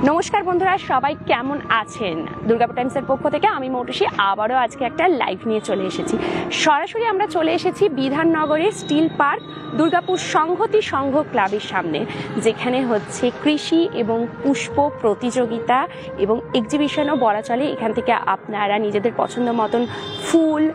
নমস্কার বন্ধুরা, সবাই কেমন আছেন? দুর্গাপুর টাইমসের পক্ষ থেকে আমি মৌটুসী আবারও আজকে একটা লাইভ নিয়ে চলে এসেছি। সরাসরি আমরা চলে এসেছি বিধাননগরের স্টিল পার্ক দুর্গাপুর সংহতি সংঘ ক্লাবের সামনে, যেখানে হচ্ছে কৃষি এবং পুষ্প প্রতিযোগিতা এবং এক্সিবিশনও বলা চলে। এখান থেকে আপনারা নিজেদের পছন্দ মতন ফুল,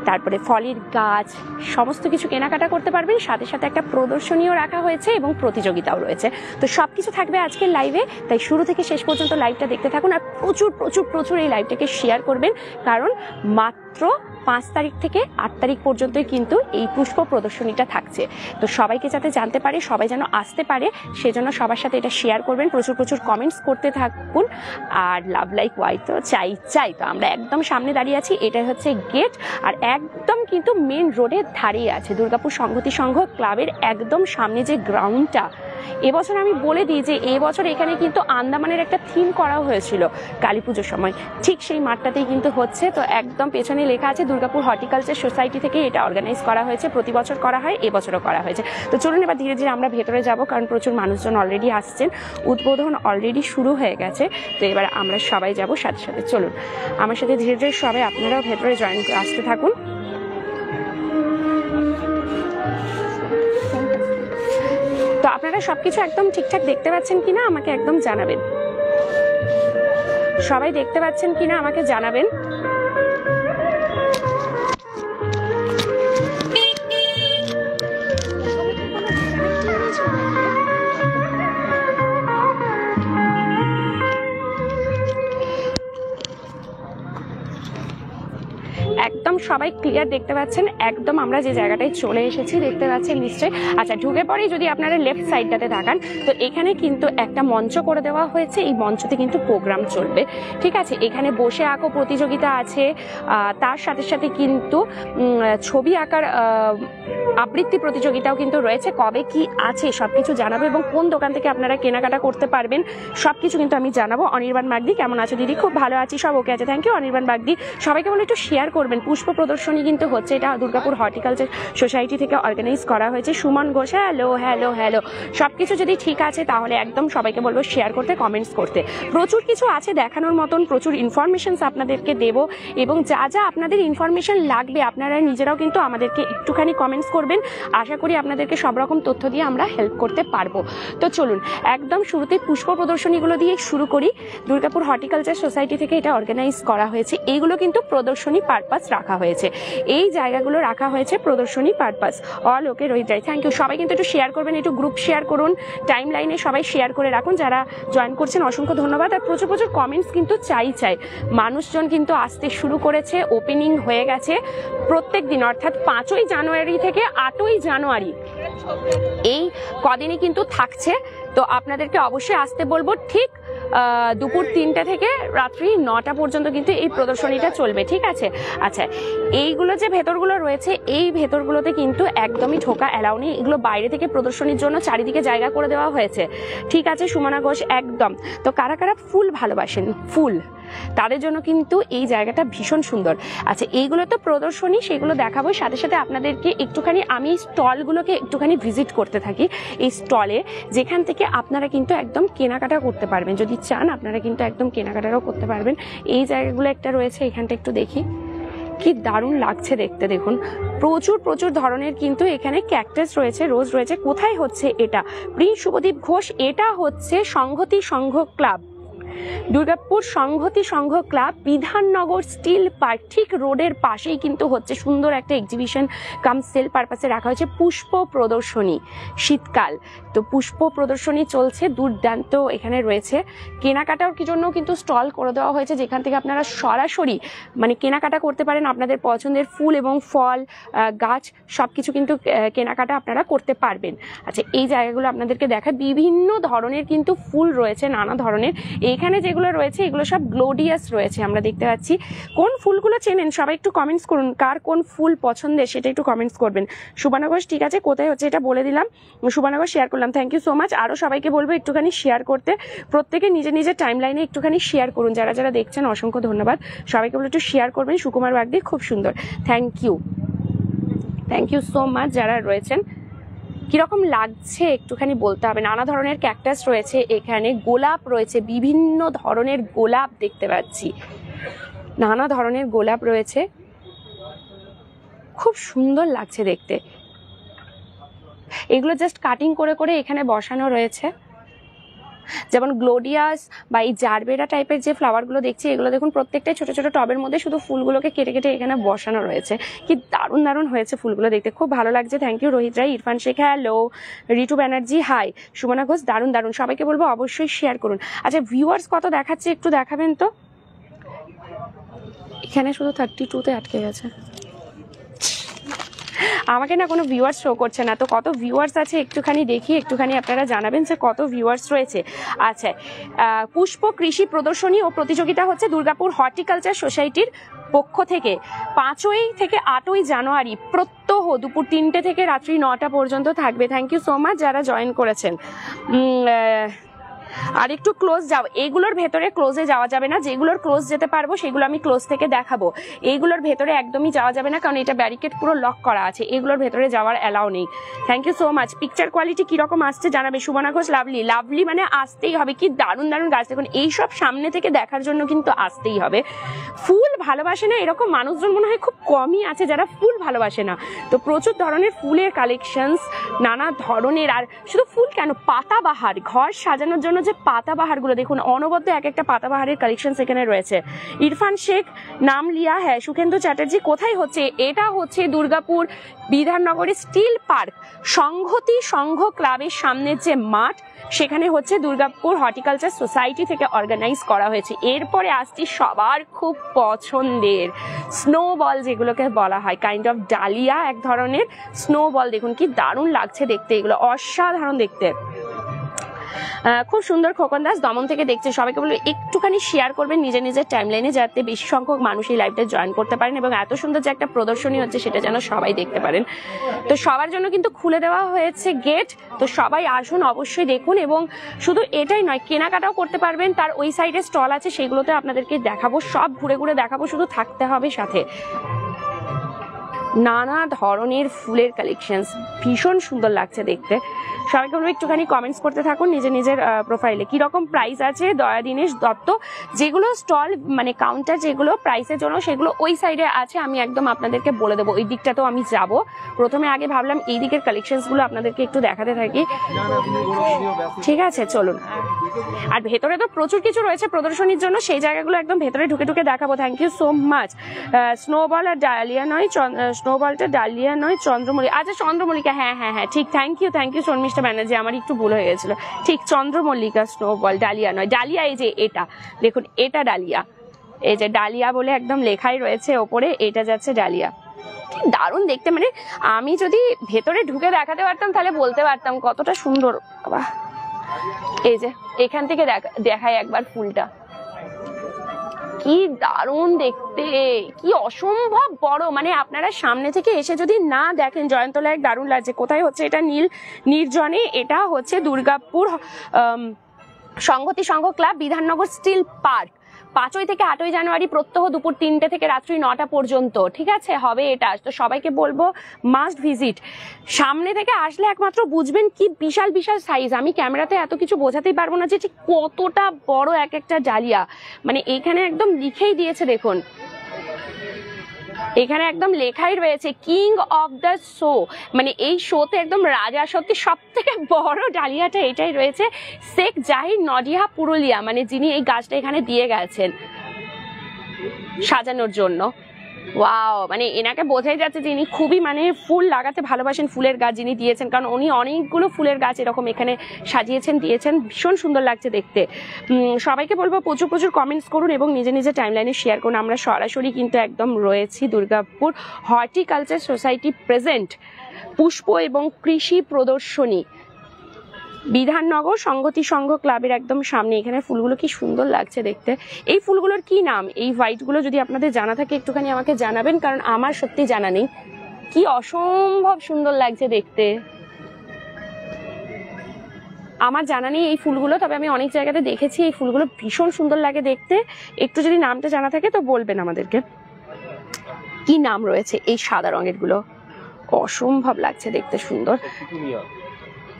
তারপরে ফলের গাছ সমস্ত কিছু কেনাকাটা করতে পারবেন। সাথে সাথে একটা প্রদর্শনীও রাখা হয়েছে এবং প্রতিযোগিতাও রয়েছে। তো সব কিছু থাকবে আজকের লাইভে, তাই শুরু থেকে শেষ পর্যন্ত লাইভটা দেখতে থাকুন। আর প্রচুর প্রচুর প্রচুর এই লাইভটাকে শেয়ার করবেন, কারণ মাত্র 5 তারিখ থেকে 8 তারিখ পর্যন্তই কিন্তু এই পুষ্প প্রদর্শনীটা থাকছে। তো সবাইকে যাতে জানতে পারে, সবাই যেন আসতে পারে, সেজন্য সবার সাথে এটা শেয়ার করবেন, প্রচুর প্রচুর কমেন্টস করতে থাকুন। আর লাভ লাইক ওয়াই তো চাই। তো আমরা একদম সামনে দাঁড়িয়ে আছি, এটা হচ্ছে গেট, আর একদম কিন্তু মেন রোডের ধারেই আছে দুর্গাপুর সংহতি সংঘ ক্লাবের একদম সামনে যে গ্রাউন্ডটা। এবছর আমি বলে দিই যে এবছর এখানে কিন্তু আন্দামানের একটা থিম করা হয়েছিল কালী পুজোর সময়, ঠিক সেই মাঠটাতেই কিন্তু হচ্ছে। তো একদম পেছনে লেখা আছে দুর্গাপুর হর্টিকালচার সোসাইটি থেকে এটা অর্গানাইজ করা হয়েছে, প্রতি বছর করা হয়, এবছরও করা হয়েছে। তো চলুন এবার ধীরে ধীরে আমরা ভেতরে যাব, কারণ প্রচুর মানুষজন অলরেডি আসছেন, উদ্বোধন অলরেডি শুরু হয়ে গেছে। তো এবার আমরা সবাই যাব সাথে সাথে। চলুন আমার সাথে ধীরে ধীরে সবাই আপনারাও ভেতরে জয়েন আসতে থাকুন। তো আপনারা সবকিছু একদম ঠিকঠাক দেখতে পাচ্ছেন কিনা আমাকে একদম জানাবেন। সবাই দেখতে পাচ্ছেন কিনা আমাকে জানাবেন। একদম সবাই ক্লিয়ার দেখতে পাচ্ছেন? একদম আমরা যে জায়গাটায় চলে এসেছি দেখতে পাচ্ছেন নিশ্চয়ই। আচ্ছা, ঢুকে পরেই যদি আপনারা লেফট সাইডটাতে তাকান, তো এখানে কিন্তু একটা মঞ্চ করে দেওয়া হয়েছে। এই মঞ্চতে কিন্তু প্রোগ্রাম চলবে, ঠিক আছে। এখানে বসে আঁকো প্রতিযোগিতা আছে, তার সাথে সাথে কিন্তু ছবি আঁকার আবৃত্তি প্রতিযোগিতাও কিন্তু রয়েছে। কবে কি আছে সবকিছু জানাবো, এবং কোন দোকান থেকে আপনারা কেনাকাটা করতে পারবেন সবকিছু কিন্তু আমি জানাবো। অনির্বাণ বাগদি, কেমন আছো দিদি? খুব ভালো আছি, সব ওকে আছে, থ্যাংক ইউ অনির্বাণ বাগদি। সবাইকে বলে একটু শেয়ার করবেন। পুষ্প প্রদর্শনী কিন্তু হচ্ছে, এটা দুর্গাপুর হর্টিকালচার সোসাইটি থেকে অর্গানাইজ করা হয়েছে। Suman Ghosh, hello hello hello. সবকিছু যদি ঠিক আছে তাহলে একদম সবাইকে বলবো শেয়ার করতে, কমেন্টস করতে। প্রচুর কিছু আছে দেখানোর মতন, প্রচুর ইনফরমেশনস আপনাদেরকে দেব, এবং যা যা আপনাদের ইনফরমেশন লাগবে আপনারা নিজেরাও কিন্তু আমাদেরকে একটুখানি কমেন্টস করবেন। আশা করি আপনাদেরকে সব রকম তথ্য দিয়ে আমরা হেল্প করতে পারবো। তো চলুন একদম শুরুতে পুষ্প প্রদর্শনীগুলো দিয়ে শুরু করি। দুর্গাপুর হর্টিকালচার সোসাইটি থেকে এটা অর্গানাইজ করা হয়েছে। এইগুলো কিন্তু প্রদর্শনী পারপাস রাখা হয়েছে, এই জায়গাগুলো রাখা হয়েছে প্রদর্শনী purpose. All okay Rohit Roy, thank you. সবাই কিন্তু একটু শেয়ার করবেন, একটু গ্রুপ শেয়ার করুন, টাইম লাইনে সবাই শেয়ার করে রাখুন। যারা জয়েন করছেন অসংখ্য ধন্যবাদ। আর প্রচুর প্রচুর কমেন্টস কিন্তু চাই। মানুষজন কিন্তু আসতে শুরু করেছে, ওপেনিং হয়ে গেছে প্রত্যেক দিন, অর্থাৎ 5ই জানুয়ারি থেকে 8ই জানুয়ারি এই কদিনই কিন্তু থাকছে। তো আপনাদেরকে অবশ্যই আসতে বলবো। ঠিক দুপুর 3টে থেকে রাত্রি 9টা পর্যন্ত কিন্তু এই প্রদর্শনীটা চলবে, ঠিক আছে। আচ্ছা, এইগুলো যে ভেতরগুলো রয়েছে, এই ভেতরগুলোতে কিন্তু একদমই ঢোকা অ্যালাউ নেই। এগুলো বাইরে থেকে প্রদর্শনীর জন্য চারিদিকে জায়গা করে দেওয়া হয়েছে, ঠিক আছে। সুমনা ঘোষ, একদম। তো কারা কারা ফুল ভালোবাসেন, ফুল, তাদের জন্য কিন্তু এই জায়গাটা ভীষণ সুন্দর। আচ্ছা, এইগুলো তো প্রদর্শনী, সেগুলো দেখাবো। সাথে সাথে আপনাদেরকে একটুখানি আমি স্টলগুলোকে একটুখানি ভিজিট করতে থাকি। এই স্টলে যেখান থেকে আপনারা কিন্তু একদম কেনাকাটা করতে পারবেন, যদি চান আপনারা কিন্তু একদম কেনাকাটাও করতে পারবেন। এই জায়গাগুলো একটা রয়েছে, এখানটা একটু দেখি, কি দারুণ লাগছে দেখতে। দেখুন প্রচুর প্রচুর ধরনের কিন্তু এখানে ক্যাকটাস রয়েছে, রোজ রয়েছে। কোথায় হচ্ছে এটা? প্রিন্স শুভদীপ ঘোষ, এটা হচ্ছে সংহতি সংঘ ক্লাব, দুর্গাপুর সংহতি সংঘ ক্লাব, বিধাননগর স্টিল পার্ক, ঠিক রোডের পাশেই কিন্তু হচ্ছে সুন্দর একটা এক্সিবিশন কাম সেল পারপাসে রাখা হয়েছে পুষ্প প্রদর্শনী। শীতকাল তো পুষ্প প্রদর্শনী চলছে, দুর্দান্ত এখানে রয়েছে। কেনাকাটার জন্য কিন্তু স্টল করে দেওয়া হয়েছে, যেখান থেকে আপনারা সরাসরি মানে কেনাকাটা করতে পারেন। আপনাদের পছন্দের ফুল এবং ফল, গাছ সবকিছু কিন্তু কেনাকাটা আপনারা করতে পারবেন। আচ্ছা, এই জায়গাগুলো আপনাদেরকে দেখায়, বিভিন্ন ধরনের কিন্তু ফুল রয়েছে, নানা ধরনের। এখানে যেগুলো রয়েছে এগুলো সব গ্লোডিয়াস রয়েছে, আমরা দেখতে পাচ্ছি। কোন ফুলগুলো চেনেন সবাই একটু কমেন্টস করুন, কার কোন ফুল পছন্দের সেটা একটু কমেন্টস করবেন। সুবর্ণা ঘোষ, ঠিক আছে, কোথায় হচ্ছে এটা বলে দিলাম। সুবর্ণা ঘোষ শেয়ার করলাম, থ্যাংক ইউ সো মাচ। আরও সবাইকে বলবো একটুখানি শেয়ার করতে, প্রত্যেকে নিজের নিজের টাইম লাইনে একটুখানি শেয়ার করুন। যারা যারা দেখছেন অসংখ্য ধন্যবাদ, সবাইকে বলে একটু শেয়ার করবেন। সুকুমার বাগদি, খুব সুন্দর, থ্যাংক ইউ সো মাচ যারা রয়েছেন। কিরকম লাগছে একটুখানি বলতে হবে। নানা ধরনের ক্যাকটাস রয়েছে এখানে, গোলাপ রয়েছে, বিভিন্ন ধরনের গোলাপ দেখতে পাচ্ছি, নানা ধরনের গোলাপ রয়েছে, খুব সুন্দর লাগছে দেখতে। এগুলো জাস্ট কাটিং করে করে এখানে বসানো রয়েছে। যেমন গ্লোডিয়াস বা এই জারবেরা টাইপের যে ফ্লাওয়ারগুলো দেখছি, এগুলো দেখুন প্রত্যেকটাই ছোট ছোট টবের মধ্যে শুধু ফুলগুলোকে কেটে কেটে এখানে বসানো রয়েছে। কি দারুণ দারুণ হয়েছে ফুলগুলো দেখতে, খুব ভালো লাগছে। Thank you Rohit Roy, Irfan Sheikh hello, Ritu Banerjee hi, Sumana Ghosh দারুণ দারুণ। সবাইকে বলবো অবশ্যই শেয়ার করুন। আচ্ছা ভিউয়ার্স কত দেখাচ্ছে একটু দেখাবেন তো। এখানে শুধু 32-তে আটকে গেছে, আমাকে না কোনো ভিউয়ার্স শো করছে না। তো কত ভিউয়ার্স আছে একটুখানি দেখি, একটুখানি আপনারা জানাবেন যে কত ভিউয়ার্স রয়েছে। আচ্ছা, পুষ্প কৃষি প্রদর্শনী ও প্রতিযোগিতা হচ্ছে দুর্গাপুর হর্টিকালচার সোসাইটির পক্ষ থেকে 5ই থেকে 8ই জানুয়ারি প্রত্যহ দুপুর 3টে থেকে রাত্রি 9টা পর্যন্ত থাকবে। থ্যাংক ইউ সো মাচ যারা জয়েন করেছেন। আর একটু ক্লোজ যাও, এইগুলোর ভেতরে ক্লোজে যাওয়া যাবে না, যেগুলোর ক্লোজ যেতে পারবো সেগুলো আমি ক্লোজ থেকে দেখাবো। এইগুলোর ভেতরে একদমই যাওয়া যাবে না, কারণ এটা ব্যারিকেড পুরো লক করা আছে, এগুলোর ভেতরে যাওয়ার অ্যালাউ নেই। Thank you so much. Picture quality কিরকম আসছে জানাবে। সুমনা ঘোষ লাভলি, লাভলি মানে আসতেই হবে, কি দারুণ দারুণ গাছ দেখুন। এইসব সামনে থেকে দেখার জন্য কিন্তু আসতেই হবে। ফুল ভালোবাসে না এরকম মানুষজন মনে হয় খুব কমই আছে যারা ফুল ভালোবাসে না। তো প্রচুর ধরনের ফুলের কালেকশনস, নানা ধরনের। আর শুধু ফুল কেন, পাতাবাহার, ঘর সাজানোর জন্য যে পাতাবাহারগুলো দেখুন, অনবদ্য এক একটা পাতাবাহারের কালেকশন এখানে রয়েছে। ইরফান শেখ নাম লিয়া হ্যাঁ। সুখেন্দু চ্যাটার্জি কোথায় হচ্ছে? এটা হচ্ছে দুর্গাপুর বিধাননগরের স্টিল পার্ক সংহতি সংঘ ক্লাবের সামনের যে মাঠ, সেখানে হচ্ছে দুর্গাপুর হর্টিকালচার সোসাইটি থেকে অর্গানাইজ করা হয়েছে। এরপরে আসছি সবার খুব পছন্দের স্নোবল, যেগুলোকে বলা হয় কাইন্ড অফ ডালিয়া এক ধরনের স্নোবল। দেখুন কি দারুণ লাগছে দেখতে, এগুলো অসাধারণ দেখতে, খুব সুন্দর। খোকন দাস দমন থেকে দেখছে। সবাইকে বলবো একটুখানি শেয়ার করবেন নিজের নিজের টাইমলাইনে, যাতে বেশি সংখ্যক মানুষ এই লাইভটা জয়েন করতে পারেন এবং এত সুন্দর যে একটা প্রদর্শনী হচ্ছে সেটা যেন সবাই দেখতে পারেন। তো সবার জন্য কিন্তু খুলে দেওয়া হয়েছে গেট, তো সবাই আসুন অবশ্যই দেখুন। এবং শুধু এটাই নয়, কেনাকাটাও করতে পারবেন, তার ওই সাইডে স্টল আছে, সেগুলোতে আপনাদেরকে দেখাবো, সব ঘুরে ঘুরে দেখাবো, শুধু থাকতে হবে সাথে। নানা ধরনের ফুলের কালেকশন, ভীষণ সুন্দর লাগছে দেখতে। সবাইকে বলবো একটুখানি কমেন্টস করতে থাকুন নিজের নিজের প্রোফাইলে কিরকম প্রাইস আছে। দয়া দীনেশ দত্ত, যেগুলো স্টল মানে কাউন্টার যেগুলো প্রাইসের জন্য সেগুলো ওই সাইডে আছে, আমি একদম আপনাদেরকে বলে দেবো। ওই দিকটাতেও আমি যাব, প্রথমে আগে ভাবলাম এই দিকের কালেকশনসগুলো আপনাদেরকে একটু দেখাতে থাকি। ঠিক আছে চলুন। আর ভেতরে তো প্রচুর কিছু রয়েছে প্রদর্শনীর জন্য, সেই জায়গাগুলো একদম ভেতরে ঢুকে ঢুকে দেখাবো। Thank you so much. Snowball আর ডালিয়া নয়, স্নোবলটা ডালিয়া নয় চন্দ্রমল্লিকা। আচ্ছা চন্দ্রমল্লিকা, হ্যাঁ হ্যাঁ হ্যাঁ ঠিক। থ্যাংক ইউ শর্মিষ্ঠা ব্যানার্জি, আমার একটু ভুল হয়ে গেছিল। ঠিক চন্দ্রমল্লিকা স্নোবল, ডালিয়া নয়। ডালিয়া এই যে এটা দেখুন, এটা ডালিয়া, এই যে ডালিয়া বলে একদম লেখাই রয়েছে ওপরে, এটা যাচ্ছে ডালিয়া। দারুণ দেখতে, মানে আমি যদি ভেতরে ঢুকে দেখাতে পারতাম তাহলে বলতে পারতাম কতটা সুন্দর। বাহ, এই যে এখান থেকে দেখাই একবার ফুলটা, কি দারুণ দেখতে, কি অসম্ভব বড়। মানে আপনারা সামনে থেকে এসে যদি না দেখেন, জয়ন্তলা এক দারুণ লাগছে। কোথায় হচ্ছে এটা? নির্জনে। এটা হচ্ছে দুর্গাপুর সংহতি সংঘ ক্লাব বিধাননগর স্টিল পার্ক, 5ই থেকে 8ই জানুয়ারি প্রত্যহ দুপুর 3টে থেকে রাত্রি 9টা পর্যন্ত। ঠিক আছে, হবে এটা। তো সবাইকে বলবো মাস্ট ভিজিট। সামনে থেকে আসলে একমাত্র বুঝবেন কি বিশাল বিশাল সাইজ। আমি ক্যামেরাতে এত কিছু বোঝাতেই পারবো না যে ঠিক কতটা বড় এক একটা ডালিয়া। মানে এইখানে একদম লিখেই দিয়েছে দেখুন, এখানে একদম লেখাই রয়েছে কিং অফ দ্য শো, মানে এই শোতে একদম রাজা। সত্যি সব থেকে বড় ডালিয়াটা এটাই রয়েছে। শেখ জাহির নডিহা পুরুলিয়া, মানে যিনি এই গাছটা এখানে দিয়ে গেছেন সাজানোর জন্য। ওয়াও, মানে এনাকে বোঝাই যাচ্ছে যিনি খুবই মানে ফুল লাগাতে ভালোবাসেন, ফুলের গাছ যিনি দিয়েছেন, কারণ উনি অনেকগুলো ফুলের গাছ এরকম এখানে সাজিয়েছেন, দিয়েছেন, ভীষণ সুন্দর লাগছে দেখতে। সবাইকে বলবো প্রচুর প্রচুর কমেন্টস করুন এবং নিজে নিজে টাইমলাইনে শেয়ার করুন। আমরা সরাসরি কিন্তু একদম রয়েছি দুর্গাপুর হর্টিকালচার সোসাইটি প্রেজেন্ট পুষ্প এবং কৃষি প্রদর্শনী বিধাননগর সংগতি সংঘ ক্লাবের একদম সামনে। এখানে ফুলগুলো কি সুন্দর লাগছে দেখতে। এই ফুলগুলোর কি নাম? এই হোয়াইটগুলো যদি আপনাদের জানা থাকে একটুখানি আমাকে জানাবেন, কারণ আমার সত্যি জানা নেই। কি অসম্ভব সুন্দর লাগছে দেখতে, আমার জানা নেই এই ফুলগুলো, তবে আমি অনেক জায়গাতে দেখেছি এই ফুলগুলো ভীষণ সুন্দর লাগে দেখতে। একটু যদি নামটা জানা থাকে তো বলবেন আমাদেরকে, কি নাম রয়েছে এই সাদা রঙের গুলো, অসম্ভব লাগছে দেখতে, সুন্দর।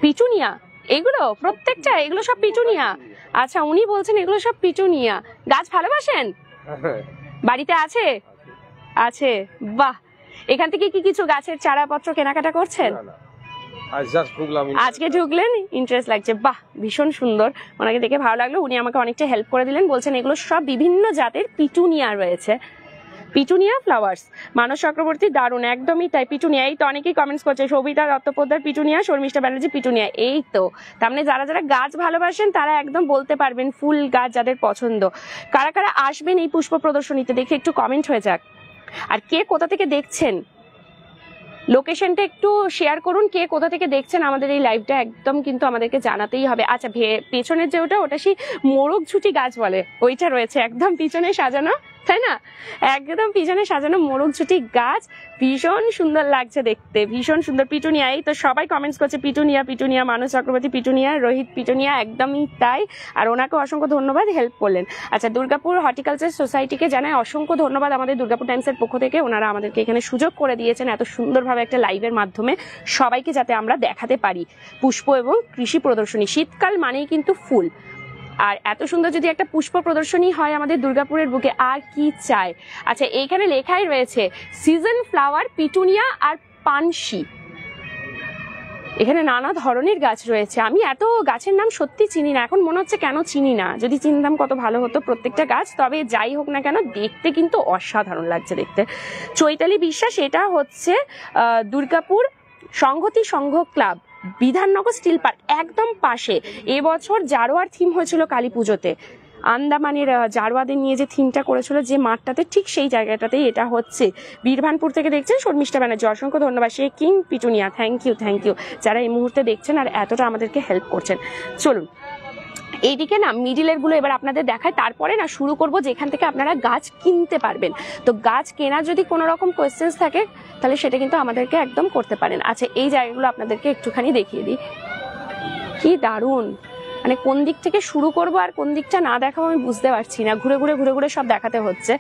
পিটুনিয়া, এগুলো প্রত্যেকটা, এগুলো সব পিটুনিয়া। আচ্ছা, উনি বলছেন এগুলো সব পিটুনিয়া। গাছ ভালোবাসেন? বাড়িতে আছে? আছে, বাহ। এখান থেকে কি কিছু গাছের চারাপত্র কেনাকাটা করছেন? আজকে ঢুকলেন, ইন্টারেস্ট লাগছে, বাহ ভীষণ সুন্দর। ওনাকে দেখে ভালো লাগলো, উনি আমাকে অনেকটা হেল্প করে দিলেন। বলছেন এগুলো সব বিভিন্ন জাতের পিটুনিয়া রয়েছে, পিটুনিয়া ফ্লাওয়ার্স। মানস চক্রবর্তী, দারুণ, একদমই তাই, পিটুনিয়া। এই তো অনেকেই কমেন্টস করছে, সবিতা দত্তপোদ্দার পিটুনিয়া, শর্মিষ্ঠা ব্যানার্জি পিটুনিয়া। এই তো, তার মানে যারা যারা গাছ ভালোবাসেন তারা একদম বলতে পারবেন ফুল গাছ যাদের পছন্দ। কারা কারা আসবেন এই পুষ্প প্রদর্শনীতে দেখে একটু কমেন্ট হয়ে যাক। আর কে কোথা থেকে দেখছেন, লোকেশনটা একটু শেয়ার করুন, কে কোথা থেকে দেখছেন আমাদের এই লাইভটা, একদম কিন্তু আমাদেরকে জানাতেই হবে। আচ্ছা, পেছনের যে ওটা সেই মোরগ ঝুটি গাছ বলে, ওইটা রয়েছে একদম পিছনে সাজানো, তাই না? একদম পিছনে সাজানো মোরগ ঝুটি গাছ, ভীষণ সুন্দর লাগছে দেখতে, ভীষণ সুন্দর। পিটুনিয়া, এই তো সবাই কমেন্টস করছে পিটুনিয়া পিটুনিয়া, মানস চক্রবর্তী পিটুনিয়া, রোহিত পিটুনিয়া, একদমই তাই। আর ওনাকে অসংখ্য ধন্যবাদ, হেল্প করলেন। আচ্ছা, দুর্গাপুর হর্টিকালচার সোসাইটিকে জানাই অসংখ্য ধন্যবাদ আমাদের দুর্গাপুর টাইমসের পক্ষ থেকে। ওনারা আমাদেরকে এখানে সুযোগ করে দিয়েছেন এত সুন্দরভাবে একটা লাইভের মাধ্যমে সবাইকে যাতে আমরা দেখাতে পারি পুষ্প এবং কৃষি প্রদর্শনী। শীতকাল মানেই কিন্তু ফুল, আর এত সুন্দর যদি একটা পুষ্প প্রদর্শনী হয় আমাদের দুর্গাপুরের বুকে, আর কি চাই। আচ্ছা, এইখানে লেখাই রয়েছে সিজন ফ্লাওয়ার, পিটুনিয়া আর পানসি। এখানে নানা ধরনের গাছ রয়েছে। আমি এত গাছের নাম সত্যি চিনি না, এখন মনে হচ্ছে কেন চিনি না, যদি চিনতাম কত ভালো হতো প্রত্যেকটা গাছ। তবে যাই হোক না কেন, দেখতে কিন্তু অসাধারণ লাগছে দেখতে। চৈতালি বিশ্বাস, এটা হচ্ছে দুর্গাপুর সংহতি সংঘ ক্লাব, বিধাননগর স্টিল পার্ক একদম পাশে। এবছর জারোয়ার থিম হয়েছিল কালী পুজোতে, আন্দামানের জারোয়াদের নিয়ে যে থিমটা করেছিল যে মাঠটাতে, ঠিক সেই জায়গাটাতেই এটা হচ্ছে। বীরভানপুর থেকে দেখছেন শর্মিষ্ঠা ব্যানার্জি, অসংখ্য ধন্যবাদ। সে King Petunia, thank you thank you যারা এই মুহূর্তে দেখছেন আর এতটা আমাদেরকে হেল্প করছেন। চলুন এইদিকে না মিডিলের গুলো এবার আপনাদের দেখায়, তারপরে না শুরু করব যেখান থেকে আপনারা গাছ কিনতে পারবেন। তো গাছ কেনার যদি কোনো রকম কোয়েশ্চেন্স থাকে তাহলে সেটা কিন্তু আমাদেরকে একদম করতে পারেন। আচ্ছা, এই জায়গাগুলো আপনাদেরকে একটুখানি দেখিয়ে দিই, কি দারুণ। মানে কোন দিক থেকে শুরু করব আর কোন দিকটা না দেখাবো আমি বুঝতে পারছি না, ঘুরে ঘুরে ঘুরে ঘুরে সব দেখাতে হচ্ছে।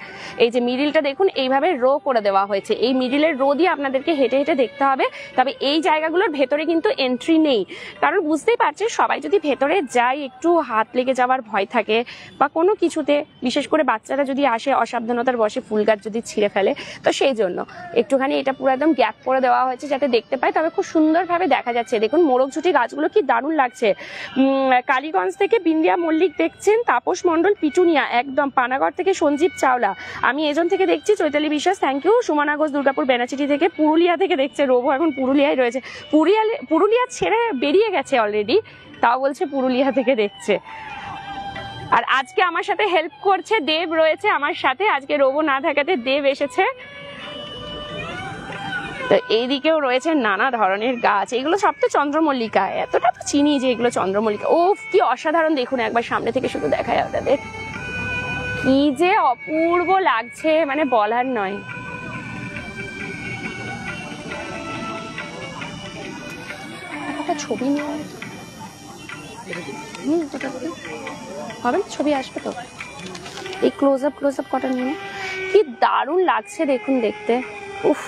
এই যে মিডিলটা দেখুন, এইভাবে রো করে দেওয়া হয়েছে, এই মিডিলের রো দিয়ে আপনাদেরকে হেঁটে হেঁটে দেখতে হবে। তবে এই জায়গাগুলোর ভেতরে কিন্তু এন্ট্রি নেই, কারণ বুঝতেই পারছেন সবাই যদি ভেতরে যায় একটু হাত লেগে যাওয়ার ভয় থাকে বা কোনো কিছুতে, বিশেষ করে বাচ্চারা যদি আসে অসাবধানতার বশে ফুল গাছ যদি ছিঁড়ে ফেলে, তো সেই জন্য একটুখানি এটা পুরো একদম গ্যাপ করে দেওয়া হয়েছে যাতে দেখতে পায়। তবে খুব সুন্দরভাবে দেখা যাচ্ছে, দেখুন মোরগ ঝুটি গাছগুলো কি দারুণ লাগছে। কালীগঞ্জ থেকে বিন্দিয়া মল্লিক দেখছেন, তাপস মণ্ডল পিটুনিয়া, একদম পানাগড় থেকে সঞ্জীব চাওলা, আমি এজন থেকে দেখছি চৈতালি বিশ্বাস, থ্যাংক ইউ। সুমনা ঘোষ দুর্গাপুর বেনাচিটি থেকে, পুরুলিয়া থেকে দেখছে রোবো, এখন পুরুলিয়ায় রয়েছে, পুরুলিয়া ছেড়ে বেরিয়ে গেছে অলরেডি, তাও বলছে পুরুলিয়া থেকে দেখছে। আর আজকে আমার সাথে হেল্প করছে দেব, রয়েছে আমার সাথে, আজকে রোবো না থাকাতে দেব এসেছে। তো এইদিকেও রয়েছে নানা ধরনের গাছ, এগুলো সব তো চন্দ্রমল্লিকা, এতটা তো চিনি যে এগুলো চন্দ্রমল্লিকা। ও কি অসাধারণ, দেখুন একবার সামনে থেকে শুধু দেখায় আপনাদের, কি যে অপূর্ব লাগছে, মানে বলার নয়। একটা ছবি নিয়ে হবে, ছবি আসবে তো, এই ক্লোজ আপ কটা নিয়ে, কি দারুণ লাগছে দেখুন দেখতে, উফ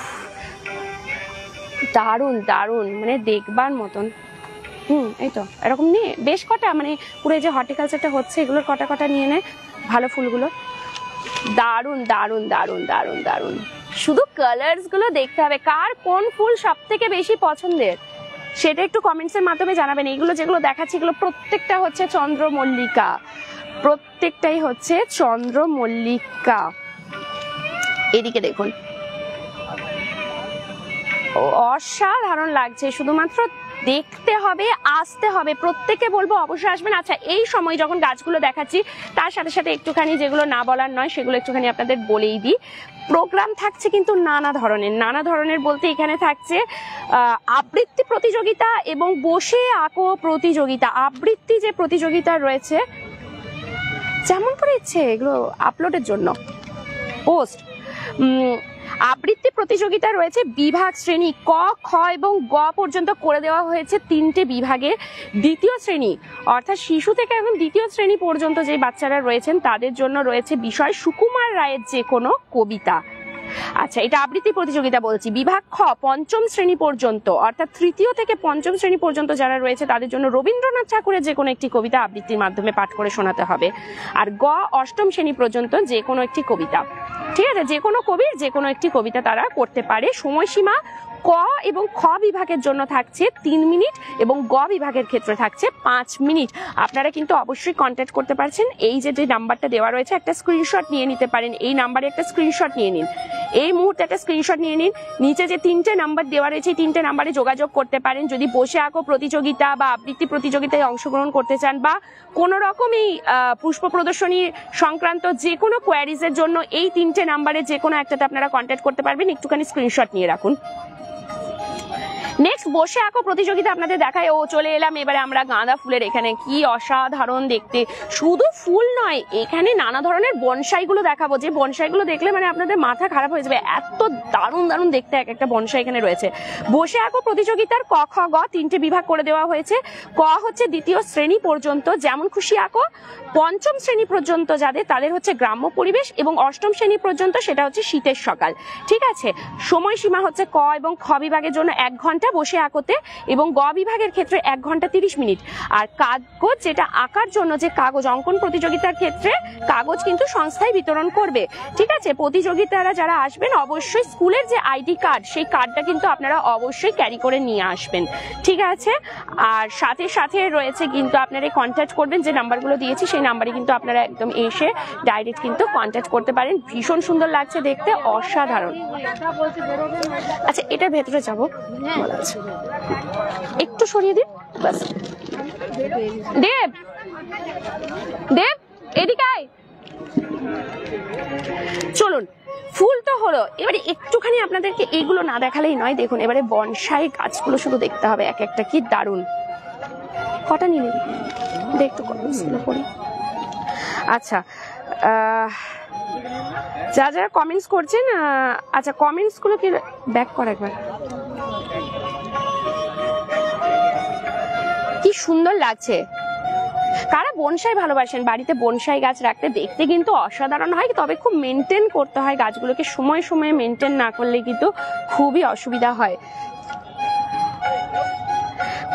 দারুণ দারুণ, মানে দেখবার মতন। এই তো এরকম নিয়ে বেশ কটা, মানে পুরো যে হর্টিকালচারটা হচ্ছে এগুলোর কটা কটা নিয়ে নেয় ভালো ফুলগুলো, দারুণ দারুণ দারুণ দারুণ দারুণ। শুধু কালার্স গুলো দেখতে হবে, কার কোন ফুল সব থেকে বেশি পছন্দের সেটা একটু কমেন্টস এর মাধ্যমে জানাবেন। এইগুলো যেগুলো দেখাচ্ছি এগুলো প্রত্যেকটা হচ্ছে চন্দ্রমল্লিকা, প্রত্যেকটাই হচ্ছে চন্দ্রমল্লিকা। এদিকে দেখুন, অসাধারণ লাগছে, শুধুমাত্র দেখতে হবে, আসতে হবে, প্রত্যেকে বলবো অবশ্যই আসবেন। আচ্ছা, এই সময় যখন গাছগুলো দেখাচ্ছি তার সাথে সাথে একটুখানি যেগুলো না বলার নয় সেগুলো একটুখানি আপনাদের বলেই দিই। প্রোগ্রাম থাকছে কিন্তু নানা ধরনের বলতে এখানে থাকছে আবৃত্তি প্রতিযোগিতা এবং বসে আঁকো প্রতিযোগিতা। আবৃত্তি যে প্রতিযোগিতা রয়েছে, যেমন করে ইচ্ছে এগুলো আপলোডের জন্য পোস্ট, আবৃত্তি প্রতিযোগিতা রয়েছে বিভাগ শ্রেণী ক, খ এবং গ পর্যন্ত করে দেওয়া হয়েছে 3টে বিভাগে। দ্বিতীয় শ্রেণী অর্থাৎ শিশু থেকে একদম দ্বিতীয় শ্রেণী পর্যন্ত যে বাচ্চারা রয়েছেন তাদের জন্য রয়েছে বিষয় সুকুমার রায়ের যে কোনো কবিতা। আচ্ছা, এটা আবৃত্তি প্রতিযোগিতা বলছি। বিভাগ খ পঞ্চম শ্রেণী পর্যন্ত, অর্থাৎ তৃতীয় থেকে পঞ্চম শ্রেণী পর্যন্ত যারা রয়েছে তাদের জন্য রবীন্দ্রনাথ ঠাকুরের যে কোনো একটি কবিতা আবৃত্তির মাধ্যমে পাঠ করে শোনাতে হবে। আর গ অষ্টম শ্রেণী পর্যন্ত যে কোনো একটি কবিতা, ঠিক আছে, যে কোনো কবির যে কোনো একটি কবিতা তারা করতে পারে। সময়সীমা ক এবং খ বিভাগের জন্য থাকছে 3 মিনিট এবং গ বিভাগের ক্ষেত্রে থাকছে 5 মিনিট। আপনারা কিন্তু অবশ্যই কন্ট্যাক্ট করতে পারছেন। এই যে নাম্বারটা দেওয়া রয়েছে একটা স্ক্রিনশট নিয়ে নিতে পারেন, এই নাম্বারে একটা স্ক্রিনশট নিয়ে নিন, এই মুহূর্তে একটা স্ক্রিনশট নিয়ে নিন। নিচে যে 3টে নাম্বার দেওয়া রয়েছে এই 3টে নাম্বারে যোগাযোগ করতে পারেন যদি বসে আঁকো প্রতিযোগিতা বা আবৃত্তি প্রতিযোগিতায় অংশগ্রহণ করতে চান, বা কোনো রকম এই পুষ্প প্রদর্শনী সংক্রান্ত যে কোনো কোয়ারিজের জন্য এই 3টে নাম্বারে যে কোনো একটাতে আপনারা কন্ট্যাক্ট করতে পারবেন। একটুখানি স্ক্রিনশট নিয়ে রাখুন। নেক্সট বসে আঁকো প্রতিযোগিতা আপনাদের দেখায়। ও চলে এলাম এবারে আমরা গাঁদা ফুলের এখানে। কি অসাধারণ দেখতে, শুধু ফুল নয় এখানে নানা ধরনের বনসাই গুলো দেখাবো, যে বনসাই গুলো দেখলে মানে আপনাদের মাথা খারাপ হয়ে যাবে, এত দারুণ দারুণ দেখতে এক একটা বনসাই এখানে রয়েছে। বসে আঁকো প্রতিযোগিতার ক খ গ 3টে বিভাগ করে দেওয়া হয়েছে। ক হচ্ছে দ্বিতীয় শ্রেণী পর্যন্ত যেমন খুশি আঁকো, পঞ্চম শ্রেণী পর্যন্ত যাদের তাদের হচ্ছে গ্রাম্য পরিবেশ, এবং অষ্টম শ্রেণী পর্যন্ত সেটা হচ্ছে শীতের সকাল, ঠিক আছে। সময়সীমা হচ্ছে ক এবং খ বিভাগের জন্য 1 ঘন্টা বসে আঁকোতে, এবং গ বিভাগের ক্ষেত্রে 1 ঘন্টা 30 মিনিট। আর কাগজ যেটা আঁকার জন্য যে কাগজ অঙ্কন প্রতিযোগিতার ক্ষেত্রে কাগজ কিন্তু সংস্থায় বিতরণ করবে, ঠিক আছে। প্রতিযোগিতারা যারা আসবেন অবশ্যই স্কুলের যে আইডি কার্ড সেই কার্ডটা কিন্তু আপনারা অবশ্যই ক্যারি করে নিয়ে আসবেন, ঠিক আছে। আর সাথে সাথে রয়েছে কিন্তু আপনারা কন্ট্যাক্ট করবেন, যে নাম্বারগুলো দিয়েছি সেই নাম্বারে কিন্তু আপনারা একদম এসে ডাইরেক্ট কিন্তু কন্ট্যাক্ট করতে পারেন। ভীষণ সুন্দর লাগছে দেখতে, অসাধারণ। আচ্ছা, এটার ভেতরে যাবো, একটু সরিয়ে দিন বাস। দেব দেব এদিকে আয়। চলুন, ফুল তো হলো, এবারে একটুখানি আপনাদেরকে এইগুলো না দেখালেই নয়। দেখুন এবারে বনসাই গাছগুলো শুধু দেখতে হবে, এক একটা কি দারুণ। কটা নিলেন একটু পড়ি। আচ্ছা, যা যারা কমেন্টস করছেন, আচ্ছা কমেন্টস গুলো কি ব্যাক কর একবার। কি সুন্দর লাগছে। কারা বনসাই ভালোবাসেন, বাড়িতে বনসাই গাছ রাখতে, দেখতে কিন্তু অসাধারণ হয়, তবে খুব মেনটেন করতে হয় গাছগুলোকে, সময় সময়ে মেনটেন না করলে কিন্তু খুবই অসুবিধা হয়।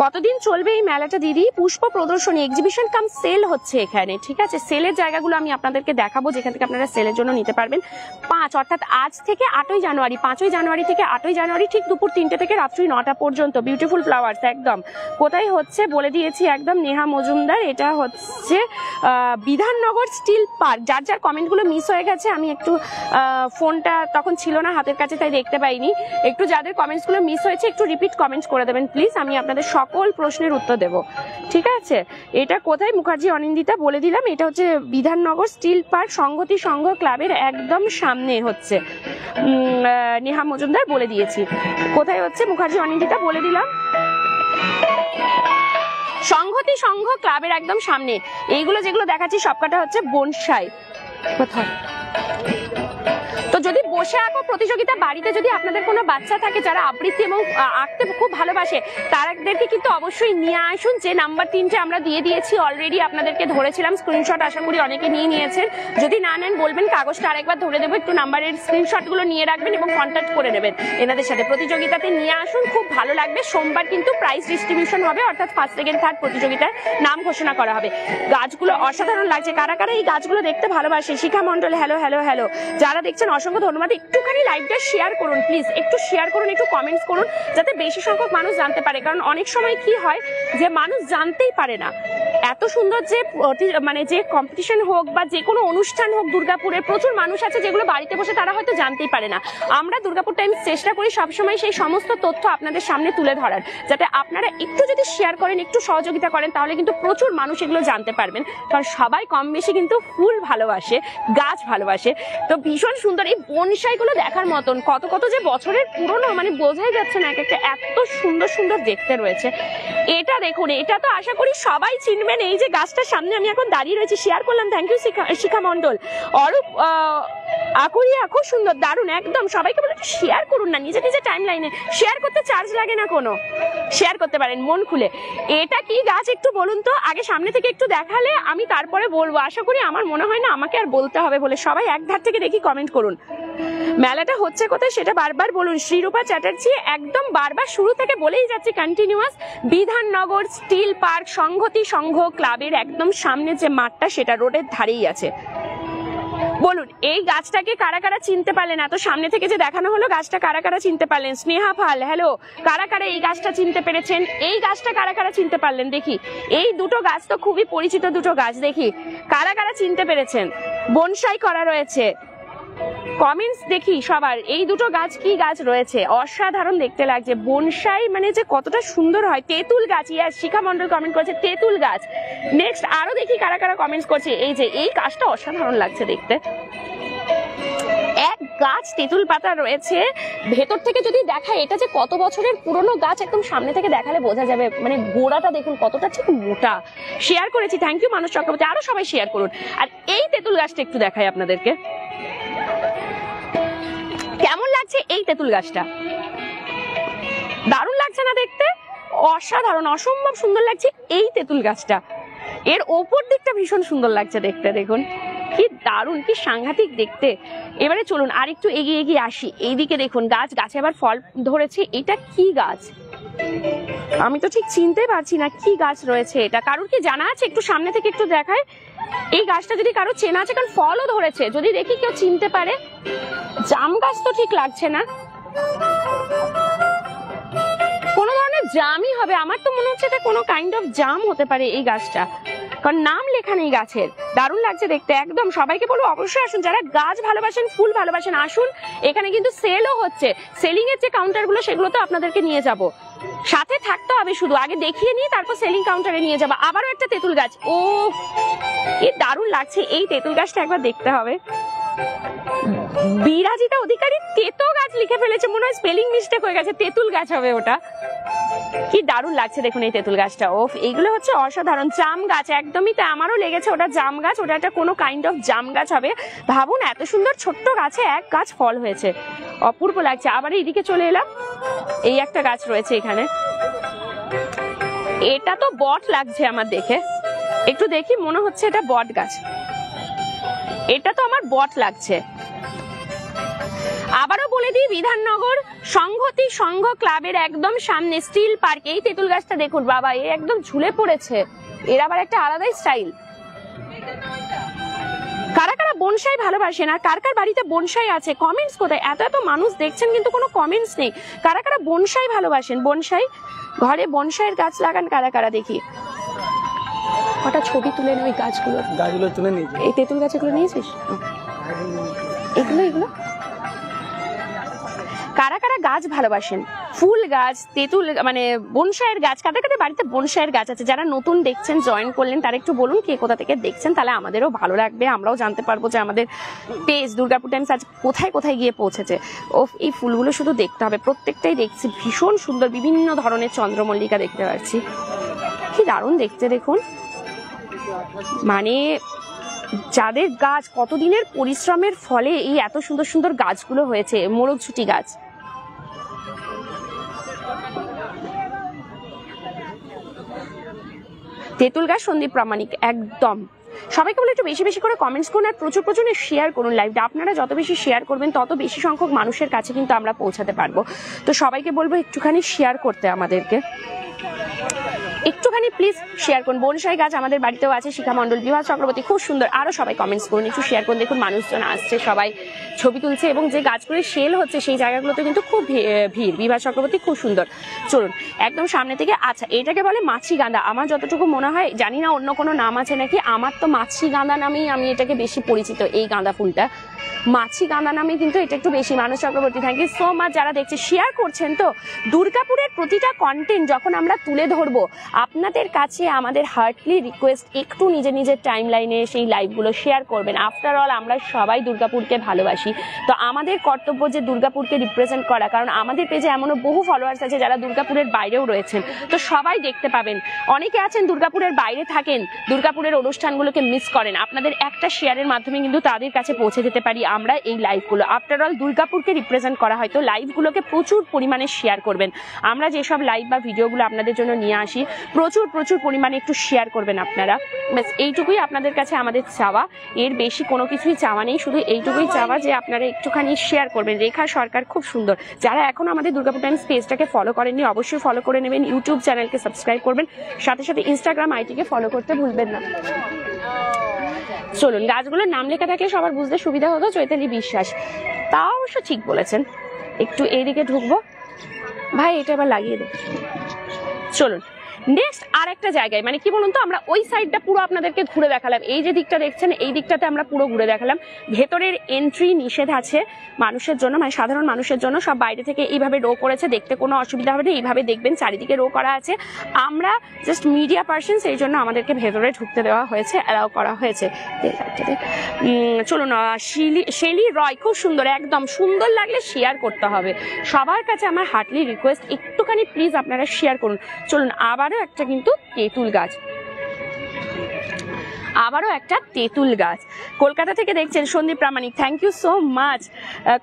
কতদিন চলবে এই মেলাটা দিদি? পুষ্প প্রদর্শনী এক্সিবিশন কাম সেল হচ্ছে এখানে, ঠিক আছে। সেলের জায়গাগুলো আমি আপনাদেরকে দেখাবো যেখান থেকে আপনারা সেলের জন্য নিতে পারবেন। 5 অর্থাৎ আজ থেকে 8ই জানুয়ারি, 5ই জানুয়ারি থেকে 8ই জানুয়ারি ঠিক দুপুর 3টে থেকে রাত্রি 9টা পর্যন্ত। বিউটিফুল ফ্লাওয়ার্স একদম। কোথায় হচ্ছে বলে দিয়েছি একদম, নেহা মজুমদার। এটা হচ্ছে বিধাননগর স্টিল পার্ক। যার যার কমেন্টগুলো মিস হয়ে গেছে, আমি একটু ফোনটা তখন ছিল না হাতের কাছে তাই দেখতে পাইনি, একটু যাদের কমেন্টসগুলো মিস হয়েছে একটু রিপিট কমেন্টস করে দেবেন প্লিজ, আমি আপনাদের সকল প্রশ্নের উত্তর দেব, ঠিক আছে। এটা কোথায়? মুখার্জি অনিন্দিতা বলে দিলাম, এটা হচ্ছে বিধাননগর স্টিল পার্ক সংহতি সংঘ ক্লাবের একদম সামনে হচ্ছে। নেহা মজুমদার বলে দিয়েছি। কোথায় হচ্ছে? মুখার্জি অনিন্দিতা বলে দিলাম, সংহতি সংঘ ক্লাবের একদম সামনে। এইগুলো যেগুলো দেখাচ্ছি সবকটা হচ্ছে বনসাই। কোথায়? তো যদি বসে আঁকো প্রতিযোগিতা বাড়িতে যদি আপনাদের কোনো বাচ্চা থাকে যারা আবৃত্তি এবং আঁকতে খুব ভালোবাসে, তাদেরকে কিন্তু অবশ্যই নিয়ে আসুন। যে নাম্বার 3টে আমরা দিয়ে দিয়েছি অলরেডি, আপনাদেরকে ধরেছিলাম স্ক্রিনশট, আশা করি অনেকে নিয়ে নিয়েছেন। যদি না নেন বলবেন, কাগজটা আরেকবার ধরে দেবো, একটু নাম্বারের স্ক্রিনশটগুলো নিয়ে রাখবেন এবং কন্ট্যাক্ট করে নেবেন এনাদের সাথে। প্রতিযোগিতাতে নিয়ে আসুন, খুব ভালো লাগবে। সোমবার কিন্তু প্রাইজ ডিস্ট্রিবিউশন হবে, অর্থাৎ ফার্স্ট সেকেন্ড থার্ড প্রতিযোগিতার নাম ঘোষণা করা হবে। গাছগুলো অসাধারণ লাগছে। কারা কারা এই গাছগুলো দেখতে ভালোবাসে? শিখা মন্ডল হ্যালো হ্যালো হ্যালো। যারা দেখছেন অসংখ্য ধন্যবাদ। একটুখানি লাইভটা শেয়ার করুন প্লিজ, একটু শেয়ার করুন, একটু কমেন্টস করুন, যাতে বেশি সংখ্যক মানুষ জানতে পারে। কারণ অনেক সময় কি হয় যে মানুষ জানতেই পারে না এত সুন্দর যে মানে যে কম্পিটিশন হোক বা যে কোনো অনুষ্ঠান হোক, দুর্গাপুরে প্রচুর মানুষ আছে যেগুলো বাড়িতে বসে তারা হয়তো জানতেই পারে না। আমরা দুর্গাপুর টাইমস চেষ্টা করি সবসময় সেই সমস্ত তথ্য আপনাদের সামনে তুলে ধরার, যাতে আপনারা একটু যদি শেয়ার করেন, একটু সহযোগিতা করেন, তাহলে কিন্তু প্রচুর মানুষ এগুলো জানতে পারবেন। কারণ সবাই কম বেশি কিন্তু ফুল ভালোবাসে, গাছ ভালোবাসে। তো ভীষণ সুন্দর এই বনসাইগুলো দেখার মতন, কত কত যে বছরের পুরনো, মানে বোঝাই যাচ্ছে না, একটা এত সুন্দর সুন্দর দেখতে রয়েছে। এটা দেখুন, এটা তো আশা করি সবাই চিনবেন। এই যে গাছটার সামনে আমি এখন দাঁড়িয়ে রয়েছি, শেয়ার করলাম, থ্যাংক ইউ শিখা মন্ডল। অরূপ আকুরিয়া খুব সুন্দর, দারুণ একদম। সবাইকে বলে শেয়ার করুন না, নিজে নিজে টাইম লাইনে শেয়ার করতে চার্জ লাগে না কোনো, শেয়ার করতে পারেন মন খুলে। এটা কি গাছ একটু বলুন তো, আগে সামনে থেকে একটু দেখালে আমি তারপরে বলবো। আশা করি, আমার মনে হয় না আমাকে আর বলতে হবে বলে। সবাই এক ধার থেকে দেখি কমেন্ট করুন। মেলাটা হচ্ছে কোথায় সেটা বারবার বলুন। শ্রীরূপা চ্যাটার্জি একদম বারবার শুরু থেকে বলেই যাচ্ছে কন্টিনিউয়াস, বিধাননগর স্টিল পার্ক সংহতি সংঘ ক্লাবের একদম সামনে যে মাঠটা সেটা রোডের ধারেই আছে। বলুন এই গাছটাকে কারা কারা চিনতে পারলেন? এত সামনে থেকে যে দেখানো হলো গাছটা কারা কারা চিনতে পারলেন? স্নেহা পাল, হ্যালো, কারা কারা এই গাছটা চিনতে পেরেছেন? এই গাছটা কারা কারা চিনতে পারলেন দেখি? এই দুটো গাছ তো খুবই পরিচিত দুটো গাছ, দেখি কারা কারা চিনতে পেরেছেন। বনসাই করা রয়েছে, কমেন্টস দেখি সবার। এই দুটো গাছ কি গাছ রয়েছে? অসাধারণ দেখতে লাগছে। বনসাই মানে যে কতটা সুন্দর হয়। তেঁতুল গাছ, ইয়াস, শিখা মন্ডল কমেন্ট করেছে তেঁতুল গাছ। নেক্সট আরো দেখি কারা কারা কমেন্টস করছে। এই যে এই গাছটা অসাধারণ লাগছে দেখতে, এক গাছ তেঁতুল পাতা রয়েছে। ভেতর থেকে যদি দেখায় এটা যে কত বছরের পুরনো গাছ, একদম সামনে থেকে দেখালে বোঝা যাবে। মানে গোড়াটা দেখুন কতটা ঠিক মোটা। শেয়ার করেছি, থ্যাংক ইউ মানুষ চক্রবর্তী, আরো সবাই শেয়ার করুন। আর এই তেঁতুল গাছটা একটু দেখাই আপনাদেরকে, কেমন লাগছে এই তেঁতুল গাছটা? দারুণ লাগছে না দেখতে? অসাধারণ, অসম্ভব সুন্দর লাগছে এই তেঁতুল গাছটা। এর ওপর দিকটা ভীষণ সুন্দর লাগছে দেখতে, দেখুন কি দারুণ, কি সাংঘাতিক দেখতে। এবারে চলুন আর একটু এগিয়ে এগিয়ে আসি। এইদিকে দেখুন গাছ, গাছে আবার ফল ধরেছে। এটা কি গাছ আমি তো ঠিক চিনতে পারছি না, কি গাছ রয়েছে এটা? কারোর কি জানা আছে? একটু সামনে থেকে একটু দেখায় এই গাছটা, যদি কারো চেনা আছে, কারণ ফলও ধরেছে, যদি দেখি কেউ চিনতে পারে। জাম গাছ তো ঠিক লাগছে না, কোনো ধরনের জামই হবে, আমার তো মনে হচ্ছে এটা কোনো কাইন্ড অফ জাম হতে পারে এই গাছটা, কারণ নাম লেখা নেই গাছের। দারুণ লাগছে দেখতে একদম। সবাইকে বলবো অবশ্যই আসুন, যারা গাছ ভালোবাসেন, ফুল ভালোবাসেন, আসুন। এখানে কিন্তু সেলও হচ্ছে, সেলিং এর যে কাউন্টার গুলো সেগুলো তো আপনাদেরকে নিয়ে যাব, সাথে থাকতে হবে, শুধু আগে দেখিয়ে নিয়ে তারপর সেলিং কাউন্টারে নিয়ে যাবো। আবারও একটা তেঁতুল গাছ, ও কি দারুণ লাগছে। এই তেঁতুল গাছটা একবার দেখতে হবে। বিরাজিতা অধিকারী তেতো গাছ লিখে ফেলেছে, মনে হয় স্পেলিং মিস্টেক হয়ে গেছে, তেঁতুল গাছ হবে ওটা। কি দারুণ লাগছে দেখুন এই তেঁতুল গাছটা। ওফ, এইগুলো হচ্ছে অসাধারণ। জাম গাছ, একদমই তাই, আমারও লেগেছে ওটা জাম গাছ, ওটা একটা কোনো কাইন্ড অফ জাম গাছ হবে। ভাবুন এত সুন্দর ছোট্ট গাছে এক গাছ ফল হয়েছে, অপূর্ব লাগছে। আবার এইদিকে চলে এলাম, এই একটা গাছ রয়েছে এখানে, এটা তো বট লাগছে আমার দেখে, একটু দেখি, মনে হচ্ছে এটা বট গাছ, এটা তো আমার বট লাগছে। আবারও বলে দিই, বিধাননগর সংহতি সংঘ ক্লাবের একদম সামনে স্টিল পার্ক। এই তেঁতুল গাছটা দেখুন বাবা, এ একদম ঝুলে পড়েছে, এর আবার একটা আলাদাই স্টাইল। কারা কারা বনসাই ভালোবাসেন আর কার কার বাড়িতে বনসাই আছে? কমেন্টস কোথায়? এত এত মানুষ দেখছেন কিন্তু কোনো কমেন্টস নেই। কারা কারা বনসাই ভালোবাসেন? বনসাই, ঘরে বনসাইয়ের গাছ লাগান কারা কারা? দেখি কটা ছবি তুলে নে ওই গাছগুলো, গাছগুলো তুলে নিয়েছি। এই তেঁতুল গাছগুলো নিয়েছিস? এগুলো এগুলো কারা কারা গাছ ভালোবাসেন? ফুল গাছ, তেঁতুল মানে বনসাইয়ের গাছ, কাদের কাদের বাড়িতে বনসাইয়ের গাছ আছে? যারা নতুন দেখছেন, জয়েন করলেন, তারা একটু বলুন কে কোথা থেকে দেখছেন, তাহলে আমাদেরও ভালো লাগবে, আমরাও জানতে পারবো যে আমাদের পেজ দুর্গাপুর টাইমস আজ কোথায় কোথায় গিয়ে পৌঁছেছে। ও এই ফুলগুলো শুধু দেখতে হবে, প্রত্যেকটাই দেখছি ভীষণ সুন্দর, বিভিন্ন ধরনের চন্দ্রমল্লিকা দেখতে পাচ্ছি, কি দারুণ দেখতে দেখুন। মানে যাদের গাছ কতদিনের পরিশ্রমের ফলে এই এত সুন্দর সুন্দর গাছগুলো হয়েছে। মোরগঝুটি গাছ, তেঁতুল গাছ, সন্দীপ প্রামাণিক, একদম। সবাইকে বলে একটু বেশি বেশি করে কমেন্টস করুন আর প্রচুর প্রচুর শেয়ার করুন লাইভটা। আপনারা যত বেশি শেয়ার করবেন তত বেশি সংখ্যক মানুষের কাছে কিন্তু আমরা পৌঁছাতে পারবো। তো সবাইকে বলবো একটুখানি শেয়ার করতে, আমাদেরকে একটুখানি প্লিজ শেয়ার করুন। বনসাই গাছ আমাদের বাড়িতেও আছে, শিখা মন্ডল, বিভাস চক্রবর্তী, খুব সুন্দর। আরো সবাই কমেন্টস করুন, একটু শেয়ার করুন। দেখুন মানুষজন আসছে, সবাই ছবি তুলছে এবং যে গাছগুলো সেল হচ্ছে সেই জায়গাগুলোতে কিন্তু খুব ভিড়। বিভাস চক্রবর্তী, খুব সুন্দর। চলুন একদম সামনে থেকে। আচ্ছা, এটাকে বলে মাছি গাঁদা, আমার যতটুকু মনে হয়, জানি না অন্য কোনো নাম আছে নাকি, আমার তো মাছি গাঁদা নামেই আমি এটাকে বেশি পরিচিত। এই গাঁদা ফুলটা মাছি গাঁদা নামে কিন্তু এটা একটু বেশি। মানুষ Chakraborty, thank you so much যারা দেখছে, শেয়ার করছেন। তো দুর্গাপুরের প্রতিটা কন্টেন্ট যখন আমরা তুলে ধরবো আপনাদের কাছে আমাদের হার্টলি রিকোয়েস্ট, একটু নিজের নিজের টাইম লাইনে সেই লাইভগুলো শেয়ার করবেন। আফটার অল আমরা সবাই দুর্গাপুরকে ভালোবাসি, তো আমাদের কর্তব্য যে দুর্গাপুরকে রিপ্রেজেন্ট করা, কারণ আমাদের পেজে এমনও বহু ফলোয়ার্স আছে যারা দুর্গাপুরের বাইরেও রয়েছেন, তো সবাই দেখতে পাবেন। অনেকে আছেন দুর্গাপুরের বাইরে থাকেন, দুর্গাপুরের অনুষ্ঠানগুলোকে মিস করেন, আপনাদের একটা শেয়ারের মাধ্যমে কিন্তু তাদের কাছে পৌঁছে যেতে পারি আমরা এই লাইভগুলো, আফটার অল দুর্গাপুরকে রিপ্রেজেন্ট করা হয়, তো লাইভগুলোকে প্রচুর পরিমাণে শেয়ার করবেন। আমরা যেসব লাইভ বা ভিডিওগুলো আপনাদের জন্য নিয়ে আসি প্রচুর পরিমাণে একটু শেয়ার করবেন আপনারা। ব্যাস এইটুকুই আপনাদের কাছে আমাদের চাওয়া, এর বেশি কোনো কিছুই চাওয়া নেই, শুধু এইটুকুই চাওয়া যে আপনারা একটুখানি শেয়ার করবেন। রেখা সরকার খুব সুন্দর। যারা এখনো আমাদের দুর্গাপুর টাইমস পেজটাকে ফলো করেননি অবশ্যই ফলো করে নেবেন, ইউটিউব চ্যানেলকে সাবস্ক্রাইব করবেন, সাথে সাথে ইনস্টাগ্রাম আইডিকে ফলো করতে ভুলবেন না। চলুন, গাছগুলোর নাম লেখা থাকে সবার বুঝতে সুবিধা হতো। চৈতালি বিশ্বাস, তা অবশ্য ঠিক বলেছেন। একটু এইদিকে ঢুকবো ভাই, এটা এবার লাগিয়ে দে। চলুন নেক্সট আর একটা জায়গায়, মানে কি বলুন তো, আমরা ওই সাইডটা পুরো আপনাদেরকে ঘুরে দেখালাম, এই যে দিকটা দেখছেন এই দিকটাতে আমরা পুরো ঘুরে দেখালাম। ভেতরের এন্ট্রি নিষেধ আছে মানুষের জন্য, মানে সাধারণ মানুষের জন্য। সব বাইরে থেকে এইভাবে রো করেছে, দেখতে কোনো অসুবিধা হবে না, এইভাবে দেখবেন চারিদিকে রো করা আছে। আমরা জাস্ট মিডিয়া পার্সন, সেই জন্য আমাদেরকে ভেতরে ঢুকতে দেওয়া হয়েছে, অ্যালাউ করা হয়েছে। চলুন, শেলি রয় খুব সুন্দর, একদম সুন্দর লাগলে শেয়ার করতে হবে। সবার কাছে আমার হার্টলি রিকোয়েস্ট, একটুখানি প্লিজ আপনারা শেয়ার করুন। চলুন, আবারও একটা কিন্তু তেঁতুল গাছ, আবারও একটা তেঁতুল গাছ। কলকাতা থেকে দেখছেন সন্দীপ প্রামাণিক, থ্যাংক ইউ সো মাচ।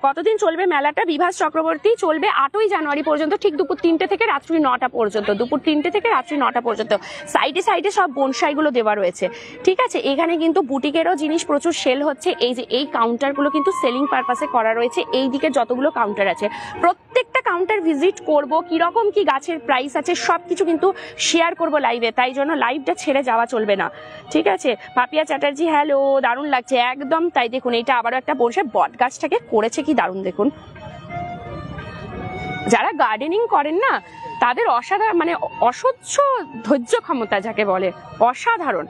কতদিন চলবে মেলাটা? বিভাস চক্রবর্তী, চলবে 8ই জানুয়ারি পর্যন্ত, ঠিক দুপুর 3টে থেকে রাত্রি 9টা পর্যন্ত, দুপুর 3টে থেকে রাত্রি 9টা পর্যন্ত। সাইডে সাইডে সব বনসাইগুলো দেওয়া রয়েছে, ঠিক আছে। এখানে কিন্তু বুটিকেরও জিনিস প্রচুর সেল হচ্ছে। এই যে এই কাউন্টারগুলো কিন্তু সেলিং পারপাসে করা রয়েছে। এই দিকে যতগুলো কাউন্টার আছে প্রত্যেকটা কাউন্টার ভিজিট করব, কিরকম কি গাছের প্রাইস আছে সব কিছু কিন্তু শেয়ার করব লাইভে, তাই জন্য লাইভটা ছেড়ে যাওয়া চলবে না, ঠিক আছে। পাপিয়া চ্যাটার্জি, হ্যালো, দারুণ লাগছে, একদম তাই। দেখুন এটা আবারও একটা বনসাই, বট গাছটাকে করেছে কি দারুণ দেখুন। যারা গার্ডেনিং করেন না তাদের অসাধারণ, মানে অসহ্য ধৈর্য ক্ষমতা যাকে বলে, অসাধারণ,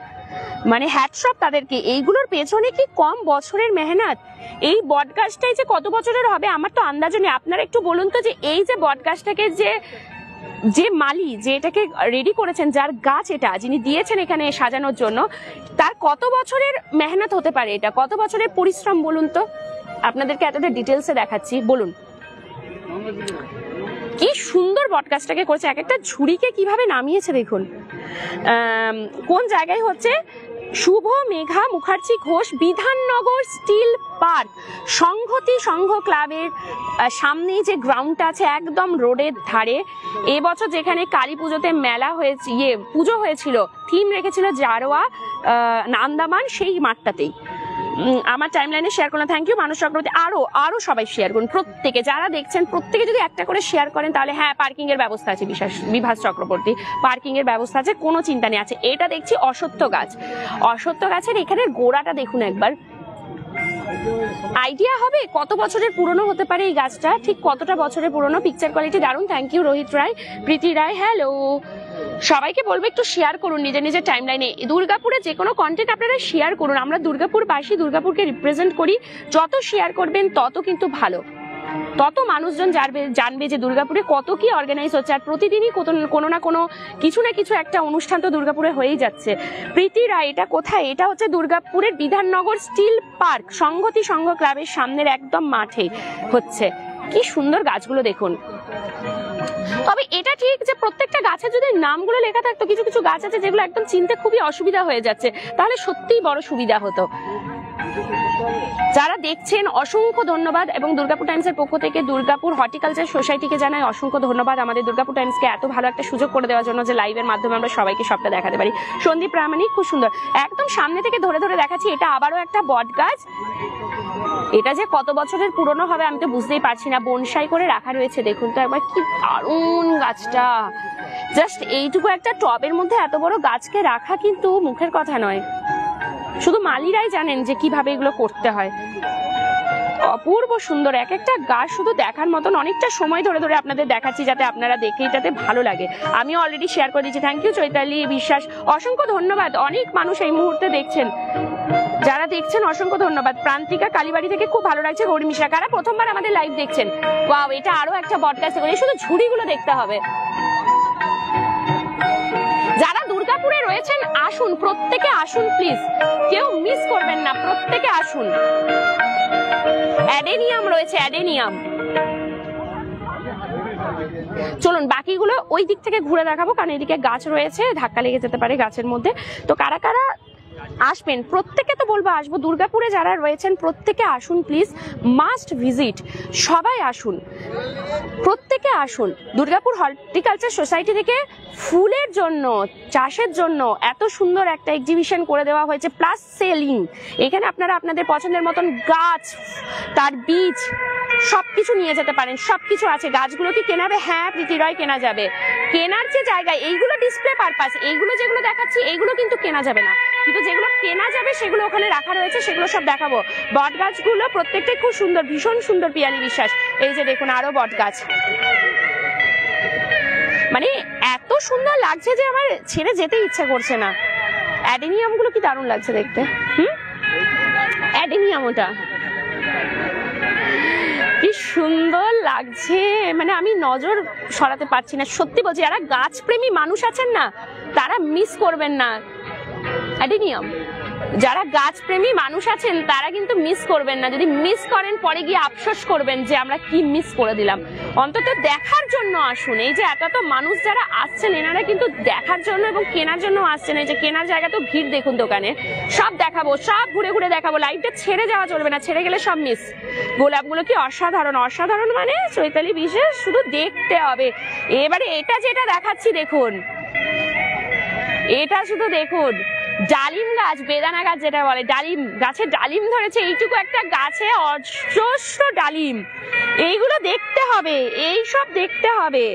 মানে হ্যাটস অফ তাদেরকে। এইগুলোর পেছনে কি কম বছরের মেহনত। এই বট গাছটাই যে কত বছরের হবে আমার তো আন্দাজ নেই। আপনারা একটু বলুন তো, যে এই যে বট গাছটাকে যে মালি, যে এটাকে রেডি করেছেন, যার গাছ এটা, যিনি দিয়েছেন এখানে সাজানোর জন্য, তার কত বছরের মেহনত হতে পারে, এটা কত বছরের পরিশ্রম বলুন তো। আপনাদেরকে এতটা ডিটেলসে দেখাচ্ছি, বলুন কি সুন্দর বটগাছটাকে করেছে, এক একটা ঝুড়িকে কিভাবে নামিয়েছে দেখুন। কোন জায়গায় হচ্ছে? শুভ মেঘা মুখার্জি ঘোষ, বিধাননগর স্টিল পার্ক, সংহতি সংঘ ক্লাবের সামনেই যে গ্রাউন্ডটা আছে একদম রোডের ধারে। এবছর যেখানে কালী পুজোতে মেলা হয়েছে, পুজো হয়েছিল, থিম রেখেছিল জারোয়া আন্দামান, সেই মাঠটাতেই আমার টাইমলাইনে শেয়ার করলাম। থ্যাংক ইউ মানুষ চক্রবর্তী। আরো সবাই শেয়ার করুন, প্রত্যেকে যারা দেখছেন প্রত্যেকে যদি একটা করে শেয়ার করেন তাহলে। হ্যাঁ, পার্কিং এর ব্যবস্থা আছে, বিভাস চক্রবর্তী, পার্কিং এর ব্যবস্থা আছে, কোনো চিন্তা নেই আছে। এটা দেখছি অশ্বত্থ গাছ, অশ্বত্থ গাছের এখানের গোড়াটা দেখুন একবার, আইডিয়া হবে কত বছরের পুরনো হতে পারে এই গাছটা, ঠিক কতটা বছরের পুরনো। পিকচার কোয়ালিটি দারুণ, thank you Rohit Roy, Preeti Roy, hello. সবাইকে বলবো একটু শেয়ার করুন নিজের নিজের টাইমলাইনে। দুর্গাপুরে যে কোনো কন্টেন্ট আপনারা শেয়ার করুন, আমরা দুর্গাপুরবাসী, দুর্গাপুরকে রিপ্রেজেন্ট করি। যত শেয়ার করবেন তত কিন্তু ভালো, তত মানুষজন জানবে যে দুর্গাপুরে কত কি অর্গানাইজ হচ্ছে। আর প্রতিদিনই কোনো না কোনো কিছু না কিছু একটা অনুষ্ঠান তো দুর্গাপুরে হয়েই যাচ্ছে। প্রীতি রায়, এটা কোথায়? এটা হচ্ছে দুর্গাপুরের বিধাননগর স্টিল পার্ক, সংহতি সংঘ ক্লাবের সামনের একদম মাঠে হচ্ছে। কি সুন্দর গাছগুলো দেখুন। তবে এটা ঠিক যে প্রত্যেকটা গাছের যদি নামগুলো লেখা থাকতো, কিছু কিছু গাছ আছে যেগুলো একদম চিনতে খুবই অসুবিধা হয়ে যাচ্ছে, তাহলে সত্যিই বড় সুবিধা হতো। যারা দেখছেন অসংখ্য ধন্যবাদ, এবং দুর্গাপুর টাইমসের পক্ষ থেকে দুর্গাপুর হর্টিকালচার সোসাইটিকে জানাই অসংখ্য ধন্যবাদ আমাদের দুর্গাপুর টাইমসকে এত ভালো একটা সুযোগ করে দেওয়ার জন্য, যে লাইভের মাধ্যমে আমরা সবাইকে সবটা দেখাতে পারি। সন্দীপ প্রামাণিক, খুব সুন্দর, একদম সামনে থেকে ধরে ধরে দেখাচ্ছি। এটা আবারও একটা বট গাছ, এটা যে কত বছরের পুরনো হবে আমি তো বুঝতেই পারছি না। বনসাই করে রাখা রয়েছে, দেখুন তো একবার, কি দারুণ গাছটা। জাস্ট এইটুকু একটা টবের মধ্যে এত বড় গাছকে রাখা কিন্তু মুখের কথা নয়, শুধু মালিরাই জানেন যে কিভাবে এগুলো করতে হয়। অপূর্ব সুন্দর এক একটা গাছ, শুধু দেখার মতন। অনেকটা সময় ধরে ধরে আপনাদের দেখাচ্ছি যাতে আপনারা দেখে যাতে ভালো লাগে। আমিও অলরেডি শেয়ার করে দিচ্ছি। থ্যাংক ইউ চৈতালি বিশ্বাস, অসংখ্য ধন্যবাদ। অনেক মানুষ এই মুহূর্তে দেখছেন, যারা দেখছেন অসংখ্য ধন্যবাদ। প্রান্তিকা কালীবাড়ি থেকে, খুব ভালো লাগছে। গৌরী মিশ্রা, কারা প্রথমবার আমাদের লাইভ দেখছেন, ওয়াও, এটা আরো একটা বটগাছ। শুধু ঝুড়িগুলো দেখতে হবে। যারা দুর্গাপুরে রয়েছেন আসুন, প্রত্যেকে আসুন প্লিজ, কেউ মিস করবেন না, প্রত্যেকে আসুন। অ্যাডেনিয়াম রয়েছে, অ্যাডেনিয়াম। চলুন বাকিগুলো ওই দিক থেকে ঘুরে দেখাবো, কারণ এদিকে গাছ রয়েছে, ধাক্কা লেগে যেতে পারে গাছের মধ্যে। তো কারা কারা আসবেন প্রত্যেকে, তো বলবো আসবো। দুর্গাপুরে যারা রয়েছেন প্রত্যেকে আসুন প্লিজ, মাস্ট ভিজিট, সবাই আসুন, প্রত্যেকে আসুন। দুর্গাপুর হর্টিকালচার সোসাইটি থেকে ফুলের জন্য, চাষের জন্য এত সুন্দর একটা এক্সিবিশন করে দেওয়া হয়েছে, প্লাস সেলিং। এখানে আপনারা আপনাদের পছন্দের মতন গাছ, তার বীজ সবকিছু নিয়ে যেতে পারেন, সবকিছু আছে। গাছগুলো কি কেনাবে? হ্যাঁ প্রীতিরয়, কেনা যাবে। কেনার যে জায়গায় এইগুলো ডিসপ্লে পারপাস, এইগুলো যেগুলো দেখাচ্ছি এইগুলো কিন্তু কেনা যাবে না, কিন্তু যেগুলো কেনা যাবে সেগুলো ওখানে রাখা রয়েছে, সেগুলো সব দেখাবো। বট গাছগুলো প্রত্যেকটাই খুব সুন্দর, ভীষণ সুন্দর পিয়ালি বিশ্বাস। এই যে দেখুন আরো বট গাছ, মানে এত সুন্দর লাগছে যে আমার ছেড়ে যেতে ইচ্ছে করছে না। অ্যাডেনিয়াম গুলো কি দারুণ লাগছে দেখতে। অ্যাডেনিয়াম, ওটা কি সুন্দর লাগছে, মানে আমি নজর সরাতে পারছি না। সত্যি বলছি, যারা গাছপ্রেমী মানুষ আছেন না তারা মিস করবেন না অ্যাডেনিয়াম। যারা গাছপ্রেমী মানুষ আছেন তারা কিন্তু মিস করবেন না। যদি মিস করেন পরে গিয়ে আফসোস করবেন যে আমরা কি মিস করে দিলাম। অন্তত দেখার জন্য আসুন। এই যে এত মানুষ যারা আসছেন এনারা কিন্তু দেখার জন্য এবং কেনার জন্য আসছেন। এই যে কেনার জায়গা তো ভিড় দেখুন, দোকানে সব দেখাবো, সব ঘুরে ঘুরে দেখাবো। লাইভটা ছেড়ে যাওয়া চলবে না, ছেড়ে গেলে সব মিস। গোলাপগুলো কি অসাধারণ, অসাধারণ মানে চৈতালি বিশেষ, শুধু দেখতে হবে। এবারে এটা যেটা দেখাচ্ছি দেখুন, এটা শুধু দেখুন, ডালিম গাছ, বেদানা গাছ যেটা বলে, ডালিম গাছে ডালিম ধরেছে। এইটুকু একটা গাছে অজস্র ডালিম। এইগুলো দেখতে হবে, এই সব দেখতে হবে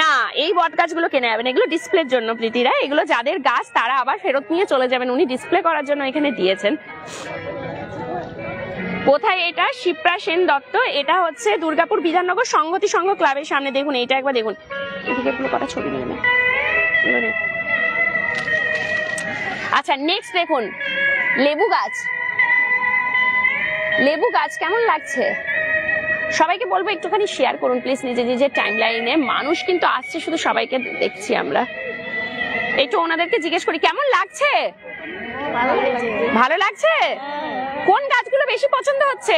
না। এই বট গাছগুলো কেনা যাবে না, এগুলো ডিসপ্লের জন্য প্রীতিরা। এগুলো যাদের গাছ তারা আবার ফেরত নিয়ে চলে যাবেন, উনি ডিসপ্লে করার জন্য এখানে দিয়েছেন। কোথায় এটা? শিপ্রা সেন দত্ত। এটা হচ্ছে দুর্গাপুর বিধাননগর সংহতি সংঘ ক্লাবের সামনে। দেখুন এইটা একবার দেখুন, এদিকে পুরো কটা ছবি নিয়ে নেন এবারে। আচ্ছা নেক্সট দেখুন লেবু গাছ। লেবু গাছ কেমন লাগছে? সবাইকে বলবো একটুখানি শেয়ার করুন প্লিজ নিজে নিজের টাইম লাইনে। মানুষ কিন্তু আসছে, শুধু সবাইকে দেখছি আমরা। একটু ওনাদেরকে জিজ্ঞেস করি কেমন লাগছে। ভালো লাগছে? কোন গাছগুলো বেশি পছন্দ হচ্ছে?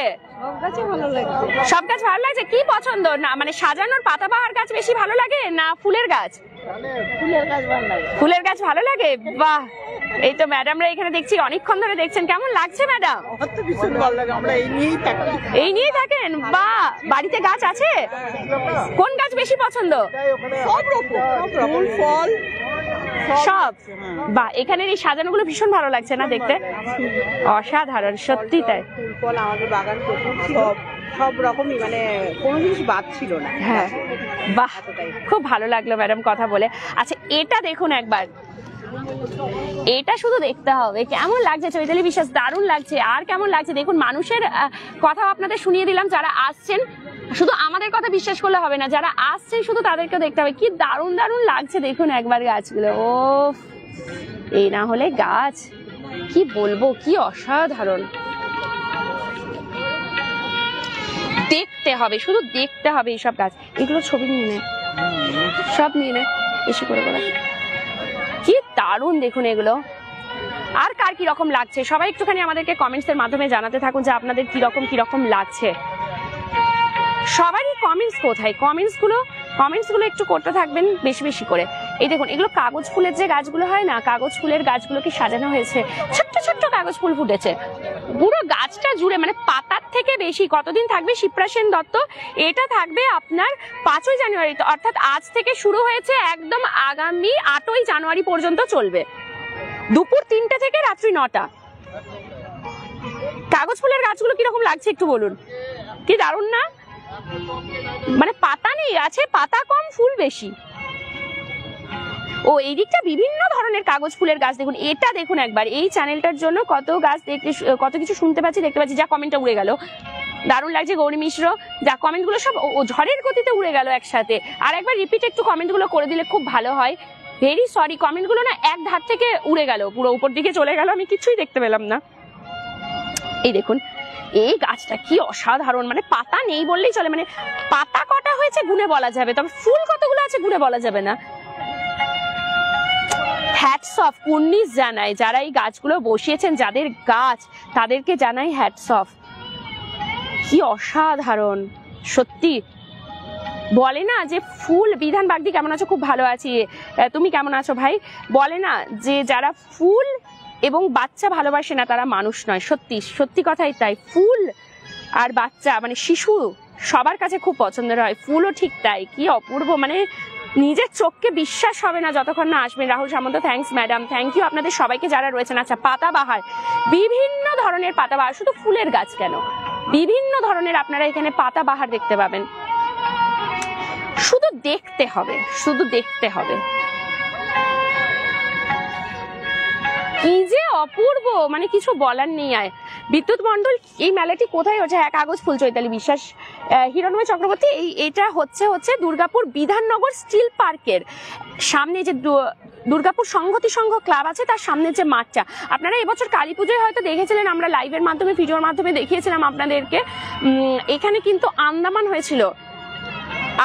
সব গাছ ভালো লাগছে। কি পছন্দ? না মানে সাজানোর পাতাবাহার গাছ বেশি ভালো লাগে না ফুলের গাছ? ফুলের গাছ ভালো লাগে। বাহ, এই তো ম্যাডামরা এখানে দেখছি অনেকক্ষণ ধরে দেখছেন। কেমন লাগছে ম্যাডাম? এই নিয়েই থাকেন? বাহ, বাড়িতে গাছ আছে? কোন গাছ বেশি পছন্দ? সব। বাহ, এখানের এই সাজানোগুলো ভীষণ ভালো লাগছে না দেখতে? অসাধারণ, সত্যি তাই। আমাদের বাগান সব রকমই, মানে কোনো জিনিস বাদ ছিল না। হ্যাঁ, বাহ, খুব ভালো লাগলো ম্যাডাম কথা বলে। আচ্ছা এটা দেখুন একবার, এটা শুধু দেখতে হবে কেমন লাগছে। চৈতালি বিশ্বাস, দারুণ লাগছে। আর কেমন লাগছে দেখুন, মানুষের কথা আপনাদের শুনিয়ে দিলাম। যারা আসছেন শুধু আমাদের কথা বিশ্বাস করলে হবে না, যারা আসছেন শুধু তাদেরকেও দেখতে হবে। কি দারুণ দারুণ লাগছে দেখুন একবার গাছগুলো। ও, এই না হলে গাছ, কি বলবো, কি অসাধারণ। দেখতে হবে, শুধু দেখতে হবে এইসব গাছ। এগুলো ছবি নিয়ে নে, সব নিয়ে নে বেশি করে করে। কি দারুণ দেখুন এগুলো। আর কার কি রকম লাগছে সবাই একটুখানি আমাদেরকে কমেন্টস এর মাধ্যমে জানাতে থাকুন যে আপনাদের কি রকম লাগছে। সবারই কমেন্টস কোথায়? কমেন্টস গুলো একটু করতে থাকবেন বেশি বেশি করে। এই দেখুন এগুলো কাগজ ফুলের যে গাছগুলো হয় না, কাগজ ফুলের গাছগুলোকে সাজানো হয়েছে। ছোট্ট ছোট্ট কাগজ ফুল ফুটেছে পুরো গাছটা জুড়ে, মানে পাতার থেকে বেশি। কতদিন থাকবে শিপ্রা সেন দত্ত? এটা থাকবে আপনার 5ই জানুয়ারি, অর্থাৎ আজ থেকে শুরু হয়েছে, একদম আগামী 8ই জানুয়ারি পর্যন্ত চলবে, দুপুর 3টে থেকে রাত্রি 9টা। কাগজ ফুলের গাছগুলো কিরকম লাগছে একটু বলুন। কি দারুণ না? মানে পাতা নেই, আছে পাতা কম, ফুল বেশি। ও এই দিকটা বিভিন্ন ধরনের কাগজ ফুলের গাছ দেখুন। এটা দেখুন একবার, এই চ্যানেলটার জন্য কত গাছ দেখতে, কত কিছু শুনতে পাচ্ছি, দেখতে পাচ্ছি। যা কমেন্টটা উড়ে গেল, দারুণ লাগছে গৌরী মিশ্র। যা কমেন্টগুলো সব ঝড়ের গতিতে উড়ে গেল একসাথে। আর একবার রিপিট একটু কমেন্টগুলো করে দিলে খুব ভালো হয়। ভেরি সরি, কমেন্টগুলো না এক ধার থেকে উড়ে গেল, পুরো উপর দিকে চলে গেল, আমি কিছুই দেখতে পেলাম না। এই দেখুন এই গাছটা কি অসাধারণ, মানে পাতা নেই বললেই চলে। মানে পাতা কটা হয়েছে গুনে বলা যাবে, তবে ফুল কতগুলো আছে গুনে বলা যাবে না। হ্যাটস অফ, কুর্নিশ জানাই যারা এই গাছগুলো বসিয়েছেন, যাদের গাছ তাদেরকে জানাই হ্যাটস অফ। কি অসাধারণ সত্যি। বলে না যে ফুল, বিধান বাগদি কেমন আছো? খুব ভালো আছি, তুমি কেমন আছো ভাই? বলে না যে যারা ফুল এবং বাচ্চা ভালোবাসে না তারা মানুষ নয়। সত্যি সত্যি কথাই তাই। ফুল আর বাচ্চা মানে শিশু সবার কাছে খুব পছন্দের হয়, ফুলও ঠিক তাই। কি অপূর্ব, মানে নিজের চোখকে বিশ্বাস হবে না যতক্ষণ না আসবেন। রাহুল সামন্ত, থ্যাঙ্কস ম্যাডাম, থ্যাংক ইউ আপনাদের সবাইকে যারা রয়েছেন। আচ্ছা, পাতাবাহার, বিভিন্ন ধরনের পাতাবাহার, শুধু ফুলের গাছ কেন, বিভিন্ন ধরনের আপনারা এখানে পাতাবাহার দেখতে পাবেন। শুধু দেখতে হবে, শুধু দেখতে হবে। কি যে অপূর্ব, মানে কিছু বলার নেই। আয় বিদ্যুৎ মন্ডল, এই মেলাটি কোথায় হচ্ছে? 1 কাগজ ফুল, চৈতালি বিশ্বাস, হিরণময় চক্রবর্তী। এটা হচ্ছে দুর্গাপুর বিধাননগর স্টিল পার্কের সামনে যে দুর্গাপুর সংহতি সংঘ ক্লাব আছে তার সামনে যে মাঠটা। আপনারা এবছর কালী পুজোয় হয়তো দেখেছিলেন, আমরা লাইভের মাধ্যমে, ভিডিওর মাধ্যমে দেখিয়েছিলাম আপনাদেরকে। এখানে কিন্তু আন্দামান হয়েছিল,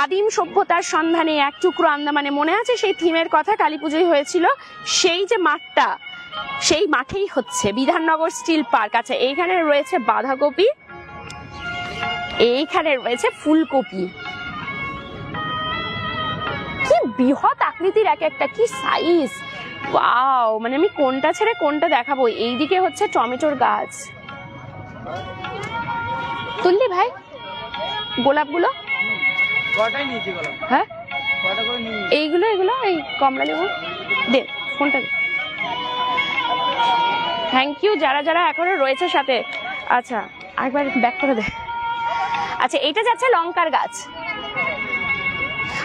আদিম সভ্যতার সন্ধানে এক টুকরো আন্দামানে, মনে আছে সেই থিমের কথা? কালী পুজোয় হয়েছিল। সেই যে মাঠটা, সেই মাঠেই হচ্ছে বিধাননগর স্টিল পার্ক। আচ্ছা, এইখানে রয়েছে বাঁধাকপি, এইখানে রয়েছে ফুলকপি। কি বৃহৎ আকৃতির এক একটা, কি সাইজ! ওয়াও, মানে আমি কোনটা ছেড়ে কোনটা দেখাবো। এইদিকে হচ্ছে টমেটোর গাছ। তুললি ভাই গোলাপগুলো? হ্যাঁ, এইগুলো এই কমলা লেবু দে, ফোনটা দে। থ্যাংক ইউ যারা যারা এখনো রয়েছে সাথে। আচ্ছা, আরেকবার ব্যাক করে দে। আচ্ছা, এটা যাচ্ছে লঙ্কার গাছ।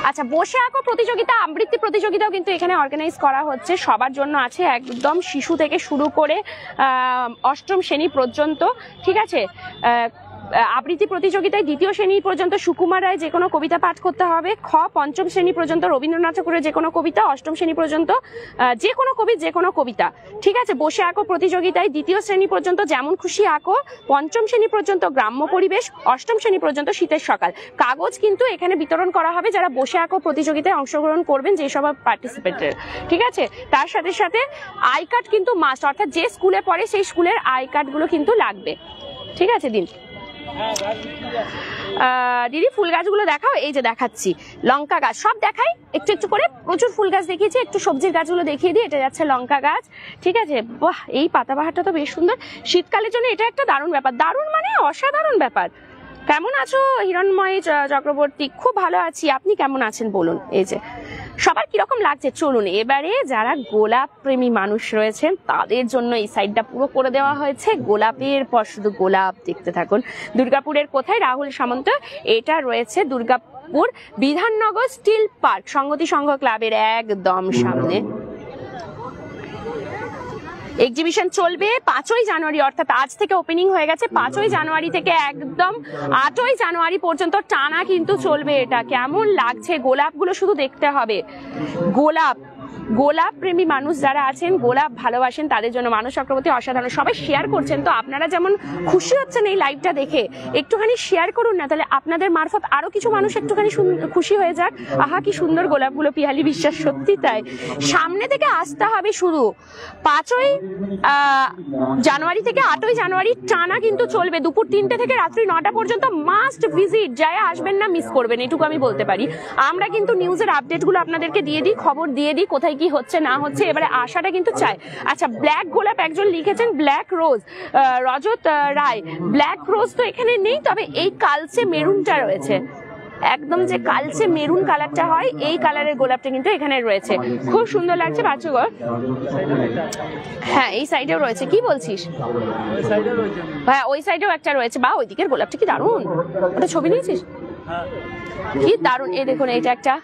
আচ্ছা, বসে আঁকো প্রতিযোগিতা, আবৃত্তি প্রতিযোগিতাও কিন্তু এখানে অর্গানাইজ করা হচ্ছে, সবার জন্য আছে, একদম শিশু থেকে শুরু করে 8ম শ্রেণী পর্যন্ত। ঠিক আছে, আবৃত্তি প্রতিযোগিতায় 2য় শ্রেণী পর্যন্ত সুকুমার রায় যে কোনো কবিতা পাঠ করতে হবে। 5ম শ্রেণী পর্যন্ত রবীন্দ্রনাথ ঠাকুরের যে কোনো কবিতা, 8ম শ্রেণী পর্যন্ত যে কোনো কবি যে কোনো কবিতা। ঠিক আছে, বসে আঁকো প্রতিযোগিতায় 2য় শ্রেণী পর্যন্ত যেমন খুশি আঁকো, 5ম শ্রেণী পর্যন্ত গ্রাম্য পরিবেশ, 8ম শ্রেণী পর্যন্ত শীতের সকাল। কাগজ কিন্তু এখানে বিতরণ করা হবে যারা বসে আঁকো প্রতিযোগিতায় অংশগ্রহণ করবেন, যে সব পার্টিসিপেন্টের। ঠিক আছে, তার সাথে সাথে আই কার্ড কিন্তু মাস্ট, অর্থাৎ যে স্কুলে পড়ে সেই স্কুলের আই কার্ডগুলো কিন্তু লাগবে। ঠিক আছে দিন। দিদি ফুল গাছগুলো দেখাও। এই যে দেখাচ্ছি, লঙ্কা গাছ সব দেখাই একটু একটু করে, প্রচুর ফুল গাছ দেখিয়েছি, একটু সবজির গাছগুলো দেখিয়ে দিই। এটা যাচ্ছে লঙ্কা গাছ। ঠিক আছে, বাহ, এই পাতাবাহারটা তো বেশ সুন্দর। শীতকালের জন্য এটা একটা দারুণ ব্যাপার, দারুণ মানে অসাধারণ ব্যাপার। কেমন আছো হিরণময় চক্রবর্তী? খুব ভালো আছি, আপনি কেমন আছেন বলুন। এই যে সবার কিরকম লাগছে, চলুন এবারে যারা গোলাপ প্রেমী মানুষ রয়েছেন তাদের জন্য এই সাইডটা পুরো করে দেওয়া হয়েছে। গোলাপের পর শুধু গোলাপ, দেখতে থাকুন। দুর্গাপুরের কোথায়? রাহুল সামন্ত। এটা রয়েছে দুর্গাপুর বিধাননগর স্টিল পার্ক সংহতি সংঘ ক্লাবের একদম সামনে। এক্সিবিশন চলবে 5ই জানুয়ারি, অর্থাৎ আজ থেকে ওপেনিং হয়ে গেছে। 5ই জানুয়ারি থেকে একদম 8ই জানুয়ারি পর্যন্ত টানা কিন্তু চলবে এটা। কেমন লাগছে, গোলাপগুলো শুধু দেখতে হবে। গোলাপ প্রেমী মানুষ যারা আছেন, গোলাপ ভালোবাসেন, তাদের জন্য মানস চক্রবর্তী অসাধারণ। সবাই শেয়ার করছেন, তো আপনারা যেমন খুশি হচ্ছেন এই লাইভটা দেখে, একটুখানি শেয়ার করুন না, তাহলে আপনাদের মারফত আরো কিছু মানুষ একটুখানি খুশি হয়ে যাক। আহা কি সুন্দর গোলাপগুলো, পিয়ালি বিশ্বাস, সত্যি তাই। সামনে থেকে আসতে হবে শুধু। 5ই জানুয়ারি থেকে 8ই জানুয়ারি টানা কিন্তু চলবে, দুপুর 3টে থেকে রাত্রি 9টা পর্যন্ত। মাস্ট ভিজিট, যায় আসবেন না, মিস করবেন, এটুকু আমি বলতে পারি। আমরা কিন্তু নিউজের আপডেটগুলো আপনাদেরকে দিয়ে দিই, খবর দিয়ে দিই কোথায় কি হচ্ছে না হচ্ছে, এবারে আশাটা কিন্তু চাই। আচ্ছা, ব্ল্যাক গোলাপ একজন লিখেছেন, ব্ল্যাক রোজ, রজত রায়। ব্ল্যাক রোজ তো এখানে নেই, তবে এই কালচে মেরুনটা রয়েছে, একদম যে কালচে মেরুন কালারটা হয়, এই কালারের গোলাপটা কিন্তু এখানে রয়েছে। খুব সুন্দর লাগছে বাচ্চাগো। হ্যাঁ, এই সাইডেও রয়েছে। কি বলছিস? হ্যাঁ, ওই সাইডেও একটা রয়েছে। বা ওইদিকের গোলাপটা কি দারুণ, ওটা ছবি নিয়েছিস? কি দারুণ। এই দেখুন, এইটা একটা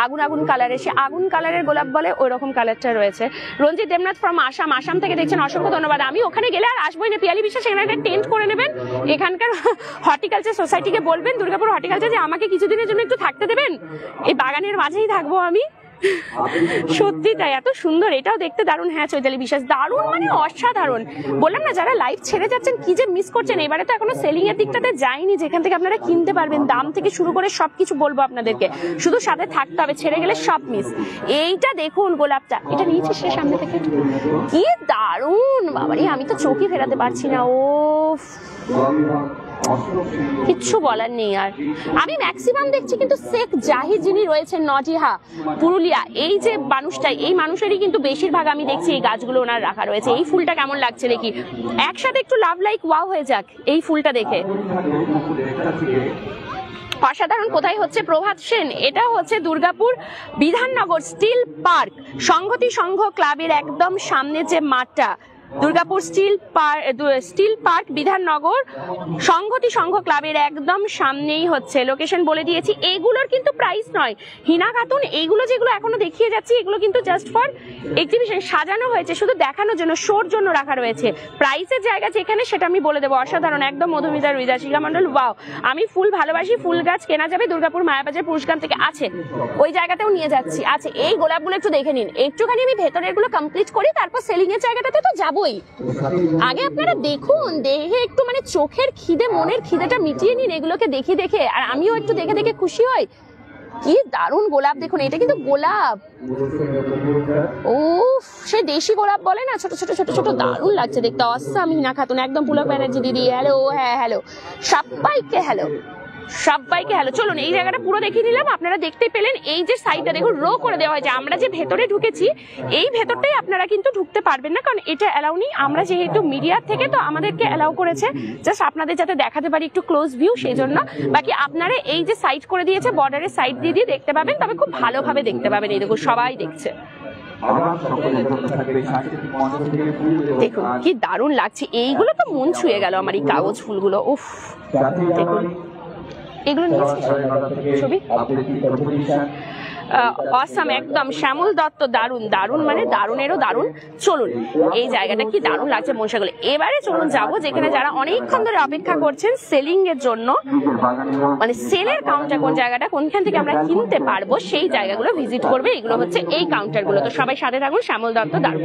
আগুন কালারের, সে আগুন কালারের গোলাপ বলে ওই রকম কালারটা রয়েছে। রঞ্জিত দেবনাথ ফ্রম আসাম থেকে দেখছেন, অসংখ্য ধন্যবাদ। আমি ওখানে গেলে আর আসবোই না, পিয়ালি বিশ্বাস এখানে একটা টেন্ট করে নেবেন, এখানকার হর্টিকালচার সোসাইটিকে বলবেন, দুর্গাপুর হর্টিকালচার, যে আমাকে কিছুদিনের জন্য একটু থাকতে দেবেন, এই বাগানের মাঝেই থাকবো আমি। সত্যি তাই, এত সুন্দর, এটাও দেখতে দারুণ। হ্যাঁ চৈতালি বিশ্বাস, দারুণ মানে অসাধারণ। বললাম না, যারা লাইভ ছেড়ে যাচ্ছেন কি যে মিস করছেন। এবারে তো এখনো সেলিং এর দিকটাতে যায়নি, যেখান থেকে আপনারা কিনতে পারবেন, দাম থেকে শুরু করে সবকিছু বলবো আপনাদেরকে, শুধু সাথে থাকতে হবে, ছেড়ে গেলে সব মিস। এইটা দেখুন গোলাপটা, এটা নিয়েছিস সে সামনে থেকে, কি দারুণ বাবারে, আমি তো চোখই ফেরাতে পারছি না। ও কিচ্ছু বলার নেই। আর আমি ম্যাক্সিমাম দেখছি কিন্তু শেখ জাহিদ যিনি রয়েছেন নটিহা পুরুলিয়া, এই যে মানুষটাই, এই মানুষেরই কিন্তু বেশিরভাগ আমি দেখছি এই গাছগুলো ওনার রাখা রয়েছে। এই ফুলটা কেমন লাগছে দেখি, একসাথে একটু লাভ লাইক ওয়াও হয়ে যাক এই ফুলটা দেখে। অসাধারণ। কোথায় হচ্ছে প্রভাত সেন? এটা হচ্ছে দুর্গাপুর বিধাননগর স্টিল পার্ক সংহতি সংঘ ক্লাবের একদম সামনে যে মাঠটা, দুর্গাপুর স্টিল পার্ক বিধাননগর সংহতি সংঘ ক্লাবের একদম সামনেই হচ্ছে। লোকেশন বলে দিয়েছি। এগুলোর কিন্তু প্রাইস নয় হিনা খাতুন, এইগুলো যেগুলো এখনো দেখিয়ে যাচ্ছি এগুলো কিন্তু জাস্ট ফর এক্সিবিশন, সাজানো হয়েছে শুধু দেখানোর জন্য, শোর জন্য রাখা রয়েছে। প্রাইসের জায়গা যেখানে সেটা আমি বলে দেবো। অসাধারণ একদম। মধুমিতা রুইদা, শিখা মন্ডল, ওয়াও। আমি ফুল ভালোবাসি, ফুল গাছ কেনা যাবে দুর্গাপুর মায়াবাজার পুরস্কার থেকে আছে, ওই জায়গাতেও নিয়ে যাচ্ছি। আছে এই গোলাপগুলো একটু দেখে নিন, একটুখানি আমি ভেতরের গুলো কমপ্লিট করি, তারপর সেলিং এর জায়গাটাতে তো যাবো। আগে আপনারা দেখুন, দেখে একটু মানে চোখের খিদে মনের খিদেটা মিটিয়ে নিন এগুলোকে দেখে দেখে, আর আমিও একটু দেখে দেখে খুশি হই। কি দারুণ গোলাপ দেখুন, এটা কিন্তু গোলাপ, ও সে দেশি গোলাপ বলে না, ছোট ছোট ছোট ছোট, দারুণ লাগছে দেখতে। অসাম হিনা খাতুন একদম। পুলক ব্যানার্জি দিদি হ্যালো। হ্যাঁ হ্যালো সবাইকে, হ্যালো সবাইকে হ্যালো। চলুন এই জায়গাটা পুরো দেখিয়ে নিলাম, আপনারা দেখতে পেলেন। এই যে সাইডটা দেখুন রো করে দেওয়া হয়েছে, আমরা যে ভেতরে ঢুকেছি এই ভেতরটাই আপনারা কিন্তু ঢুকতে পারবেন না, কারণ এটা অ্যালাউ নেই। আমরা যেহেতু মিডিয়ার থেকে তো আমাদেরকে অ্যালাউ করেছে, জাস্ট আপনাদের যাতে দেখাতে পারি একটু ক্লোজ ভিউ, সেই জন্য। বাকি আপনারা এই যে সাইড করে দিয়েছে, বর্ডারের সাইড দিয়ে দিয়ে দেখতে পাবেন, তবে খুব ভালোভাবে দেখতে পাবেন। এই দেখুন সবাই দেখছে, দেখুন কি দারুণ লাগছে। এইগুলো তো মন ছুঁয়ে গেল আমার, এই কাগজ ফুলগুলো। উফ দেখুন এগুলো নিয়েছি ছবি, অসাম একদম। শ্যামল দত্ত দারুণ, দারুণ মানে দারুণেরও দারুণ। চলুন এই জায়গাটা কি দারুণ লাগছে মনসাগুলো। এবারে চলুন যাবো যেখানে যারা অনেকক্ষণ ধরে অপেক্ষা করছেন সেলিং এর জন্য, মানে সেলের কাউন্টার কোন জায়গাটা, কোনখান থেকে আমরা কিনতে পারবো সেই জায়গাগুলো ভিজিট করবে। এগুলো হচ্ছে এই কাউন্টার গুলো। তো সবাই সাথে থাকুন। শ্যামল দত্ত দারুণ।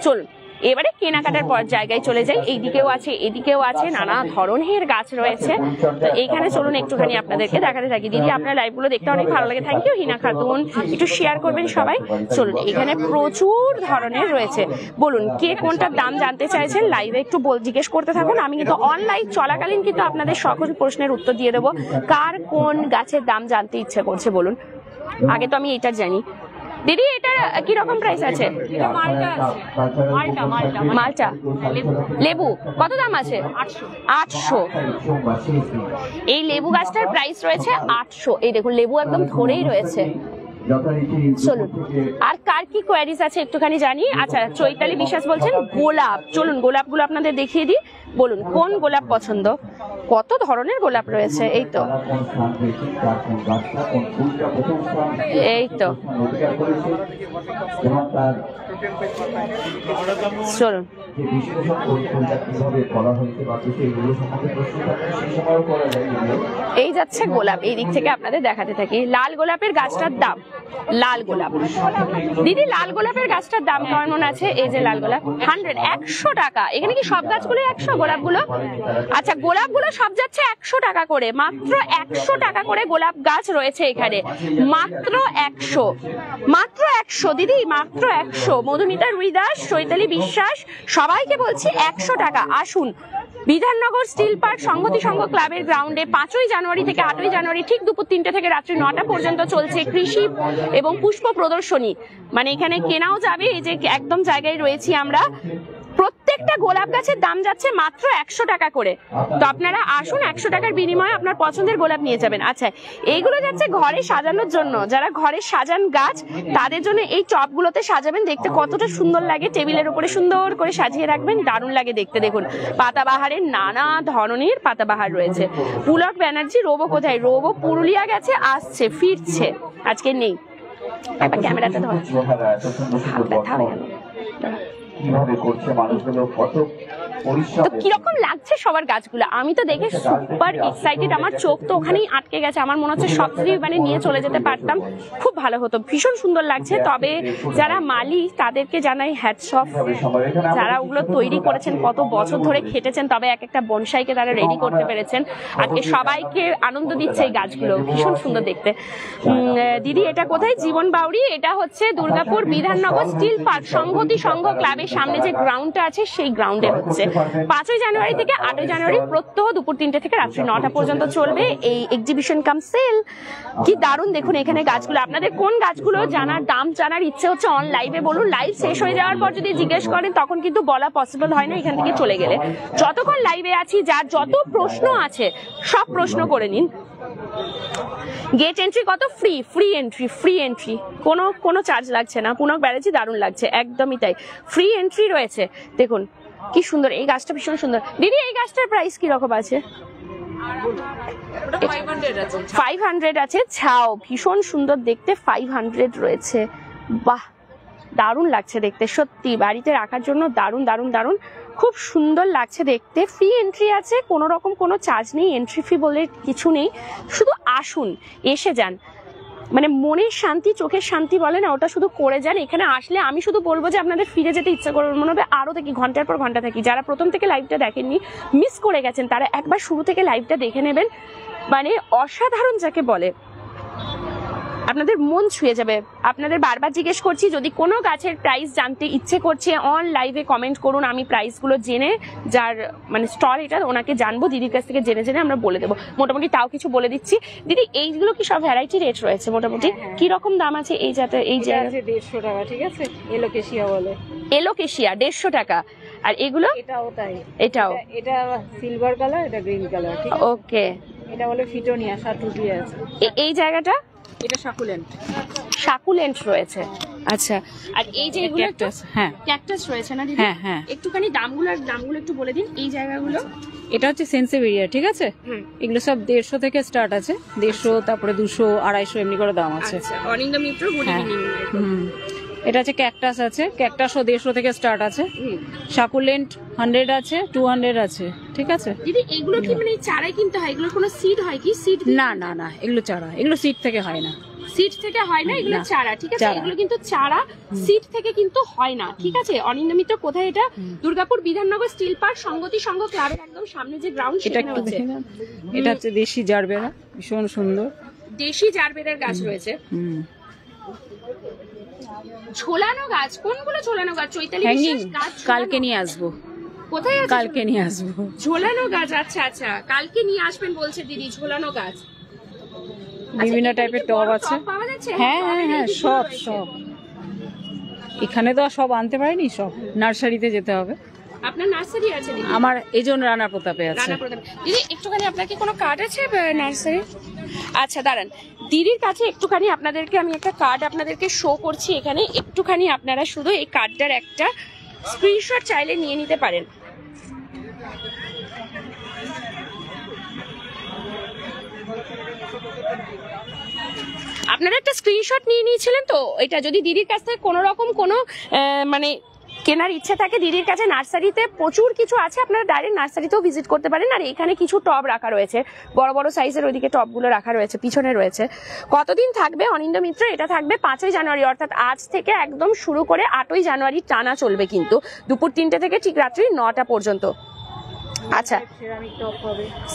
চলুন এবারে কেনাকাটার পর জায়গায় চলে যাই। এইদিকেও আছে, এদিকেও আছে, নানা ধরনের গাছ রয়েছে। তো এইখানে চলুন একটুখানি আপনাদেরকে দেখাতে থাকি। দিদি আপনার লাইভগুলো দেখতে অনেক ভালো লাগে, থ্যাংক ইউ হিনা খাতুন। একটু শেয়ার করবেন সবাই। চলুন এখানে প্রচুর ধরনের রয়েছে। বলুন কে কোনটার দাম জানতে চাইছেন, লাইভে একটু জিজ্ঞেস করতে থাকুন। আমি কিন্তু অনলাইন চলাকালীন কিন্তু আপনাদের সকল প্রশ্নের উত্তর দিয়ে দেবো। কার কোন গাছের দাম জানতে ইচ্ছে করছে বলুন। আগে তো আমি এটা জানি। দিদি এটার কি রকম প্রাইস আছে? মালটা লেবু কত দাম আছে? 800। এই লেবু গাছটার প্রাইস রয়েছে 800। এই দেখুন লেবু একদম ধরেই রয়েছে। চলুন আর কার কি কোয়ারিজ আছে একটুখানি জানি। আচ্ছা চৈতালি বিশ্বাস বলছেন গোলাপ। চলুন গোলাপগুলো আপনাদের দেখিয়ে দিই। বলুন কোন গোলাপ পছন্দ, কত ধরনের গোলাপ রয়েছে। এই তো এই তো চলুন এই যাচ্ছে গোলাপ, এই দিক থেকে আপনাদের দেখাতে থাকি। লাল গোলাপের গাছটার দাম, লাল গোলাপ দিদি লাল গোলাপের গাছটার দাম কেমন আছে? এই যে লাল গোলাপ 100 টাকা। এখানে কি সব গাছগুলো 100? গোলাপগুলো আচ্ছা গোলাপগুলো সব যাচ্ছে 100 টাকা করে, মাত্র 100 টাকা করে গোলাপ গাছ রয়েছে এখানে, মাত্র 100, মাত্র 100 দিদি, মাত্র 100। মধুমিতা রুইদাস, চৈতালি বিশ্বাস সবাইকে বলছি 100 টাকা। আসুন বিধাননগর স্টিল পার্ক সংহতি সংঘ ক্লাবের গ্রাউন্ডে 5ই জানুয়ারি থেকে 8ই জানুয়ারি ঠিক দুপুর 3টে থেকে রাত্রি 9টা পর্যন্ত চলছে কৃষি এবং পুষ্প প্রদর্শনী। মানে এখানে কেনাও যাবে, এই যে একদম জায়গায় রয়েছি আমরা। প্রত্যেকটা গোলাপ গাছের দাম যাচ্ছে মাত্র 100 টাকা করে। তো আপনারা আসুন, 100 টাকার বিনিময়ে আপনার পছন্দের গোলাপ নিয়ে যাবেন। আচ্ছা এইগুলো যাচ্ছে ঘরে সাজানোর জন্য, যারা ঘরে সাজান গাছ তাদের জন্য এই টবগুলোতে সাজাবেন। দেখতে কতটা সুন্দর লাগে, টেবিলের উপরে সুন্দর করে সাজিয়ে রাখবেন, দারুণ লাগে দেখতে। দেখুন পাতাবাহারের নানা ধরনের পাতাবাহার রয়েছে। পুলক ব্যানার্জি রোবো কোথায়? রোবো পুরুলিয়া গেছে, আসছে, ফিরছে, আজকে নেই। একবার ক্যামেরাটা ধর, ব্যথা হয়ে গেল। কিভাবে করছে মানুষগুলো, কত তো কিরকম লাগছে সবার গাছগুলো? আমি তো দেখে সুপার এক্সাইটেড, আমার চোখ তো ওখানেই আটকে গেছে। আমার মনে হচ্ছে সব মানে নিয়ে চলে যেতে পারতাম, খুব ভালো হতো, ভীষণ সুন্দর লাগছে। তবে যারা মালি তাদেরকে জানাই হ্যাটস অফ, যারা ওগুলো তৈরি করেছেন, কত বছর ধরে খেটেছেন, তবে এক একটা বনসাইকে তারা রেডি করতে পেরেছেন। আজকে সবাইকে আনন্দ দিচ্ছে এই গাছগুলো, ভীষণ সুন্দর দেখতে। দিদি এটা কোথায়? জীবন বাউরি। এটা হচ্ছে দুর্গাপুর বিধাননগর স্টিল পার্ক সংহতি সংঘ ক্লাবের সামনে যে গ্রাউন্ডটা আছে সেই গ্রাউন্ডে হচ্ছে। 5ই জানুয়ারি থেকে 8ই জানুয়ারি প্রত্যহ দুপুর 3টে থেকে রাত্রি 9টা পর্যন্ত চলবে এই এক্সিবিশন কাম সেল। কি দারুণ দেখুন এখানে গাছগুলো। আপনাদের কোন গাছগুলো জানার, দাম জানার ইচ্ছে হচ্ছে অন লাইভে বলুন। লাইভ শেষ হয়ে যাওয়ার পর যদি জিজ্ঞেস করেন তখন কিন্তু বলা পসিবল হয় না এখান থেকে চলে গেলে। যতক্ষণ লাইভে আছি যার যত প্রশ্ন আছে সব প্রশ্ন করে নিন। গেট এন্ট্রি কত? ফ্রি এন্ট্রি, কোনো চার্জ লাগছে না। পুনক ব্যানার্জি দারুণ লাগছে, একদমই তাই, ফ্রি এন্ট্রি রয়েছে। দেখুন কি সুন্দর, এই গাছটা ভীষণ সুন্দর। দিদি এই গাছটার প্রাইস কি রকম আছে? 500 আছে। ছাও ভীষণ সুন্দর দেখতে, 500 রয়েছে। বাহ দারুণ লাগছে দেখতে, সত্যি বাড়িতে রাখার জন্য দারুণ দারুণ দারুণ, খুব সুন্দর লাগছে দেখতে। ফ্রি এন্ট্রি আছে, কোনো রকম কোনো চার্জ নেই, এন্ট্রি ফি বলে কিছু নেই। শুধু আসুন, এসে যান, মানে মনের শান্তি, চোখের শান্তি বলে না, ওটা শুধু করে যান। এখানে আসলে আমি শুধু বলবো যে আপনাদের ফিরে যেতে ইচ্ছা করবে, মনে হবে আরো দেখি, ঘন্টার পর ঘন্টা থাকি। যারা প্রথম থেকে লাইভটা দেখেননি, মিস করে গেছেন, তারা একবার শুরু থেকে লাইভটা দেখে নেবেন। মানে অসাধারণ যাকে বলে, আপনাদের মন ছুঁয়ে যাবে। আপনাদের বারবার জিজ্ঞেস করছি, যদি কোনো গাছের প্রাইস জানতে ইচ্ছে করছে অন লাইভে কমেন্ট করুন, আমি প্রাইসগুলো জেনে, যার মানে স্টল এটা ওনাকে জানবো, দিদির কাছ থেকে জেনে জেনে আমরা বলে দেবো। মোটামুটি তাও কিছু বলে দিচ্ছি। দিদি এইগুলো কি সব ভ্যারাইটি রেট রয়েছে মোটামুটি? কি রকম দাম আছে এই জাতের? এই যে 150 টাকা, ঠিক আছে, এলোকেশিয়া বলে। এলোকেশিয়া 150 টাকা। আর এগুলো? এটাও তাই, এটাও, এটা সিলভার কালার, এটা গ্রিন কালার, ঠিক আছে। ওকে, এটা বলে ফিটোনিয়া, সাটুটি আছে। এই জায়গাটা এটা সাকুলেন্ট, সাকুলেন্ট রয়েছে। আচ্ছা, আর এই যে এগুলো ক্যাকটাস, হ্যাঁ ক্যাকটাস রয়েছে না দিদি? হ্যাঁ হ্যাঁ। একটুখানি দামগুলো একটু বলে দিন এই জায়গাগুলো। এটা হচ্ছে সেন্সেভেরিয়া, ঠিক আছে। এগুলো সব 150 থেকে স্টার্ট আছে, 150, তারপরে 200, 250 এমনি করে দাম আছে। আচ্ছা, অনিন্দ মিত্র, গুড ইভিনিং। এটা হচ্ছে ক্যাকটাস আছে, ক্যাকটাসও 150 থেকে স্টার্ট আছে। সাকুলেন্ট 100 আছে, 200 আছে, ঠিক আছে। দিদি এগুলো কি মানে চারাই কিনতে হয়? এগুলো কোনো সিড হয় কি? সিড না না না, এগুলো চারা, এগুলো সিড থেকে হয় না, সিড থেকে হয় না, এগুলো চারা, ঠিক আছে। চারা। এগুলো কিন্তু চারা, সিড থেকে কিন্তু হয় না, ঠিক আছে। অনিন্দ মিত্র কোথায় এটা? দুর্গাপুর বিধাননগর স্টিল পার্ক সংগতি সংঘ ক্লাবের একদম সামনে যে গ্রাউন্ড, এটা সেখানে একটু হচ্ছে। দেখে নাও। এটা হচ্ছে দেশি জারবেরা, ভীষণ সুন্দর দেশি জারবেরার গাছ রয়েছে। ঝোলানো গাছ, কোনগুলো ঝোলানো গাছ? চৈতালি হ্যাঙ্গিং, বিশ্বাস গাছ কালকে নিয়ে আসবো। কোথায় আছে? কালকে নিয়ে আসবো ঝোলানো গাছ, আচ্ছা আচ্ছা, কালকে নিয়ে আসবেন বলছে দিদি, ঝোলানো গাছ। বিভিন্ন আচ্ছা, টাইপের এখানে কি টব বড় আছে। পাওয়া যাচ্ছে? হ্যাঁ হ্যাঁ হ্যাঁ, সব রয়েছে। সব এখানে তো আর সব আনতে পারিনি, সব নার্সারিতে যেতে হবে। আপনার নার্সারি আছে দিদি? আমার এই জন্য রানা প্রতাপে আছে। রানা প্রতাপ। দিদি একটুখানি আপনার কি কোনো কার্ড আছে নার্সারি? আচ্ছা দাঁড়ান, দিদির কাছে একটুখানি আপনাদেরকে আমি একটা কার্ড আপনাদেরকে শো করছি এখানে, একটুখানি আপনারা শুধু এই কার্ডটার একটা স্ক্রিনশট চাইলে নিয়ে নিতে পারেন। আপনারা একটা স্ক্রিনশট নিয়ে নিয়েছিলেন তো, এটা যদি দিদির কাছ থেকে কোনো রকম কোনো মানে কেনার ইচ্ছা থাকে, দিদির কাছে নার্সারিতে প্রচুর কিছু আছে, আপনারা ডাইরেক্ট নার্সারিতেও ভিজিট করতে পারেন। আর এখানে কিছু টব রাখা রয়েছে, বড় বড় সাইজের, ওইদিকে টবগুলো রাখা রয়েছে, পিছনে রয়েছে। কতদিন থাকবে অনিন্দ মিত্র? এটা থাকবে 5ই জানুয়ারি, অর্থাৎ আজ থেকে একদম শুরু করে 8ই জানুয়ারি টানা চলবে, কিন্তু দুপুর 3টে থেকে ঠিক রাত্রি 9টা পর্যন্ত। আচ্ছা,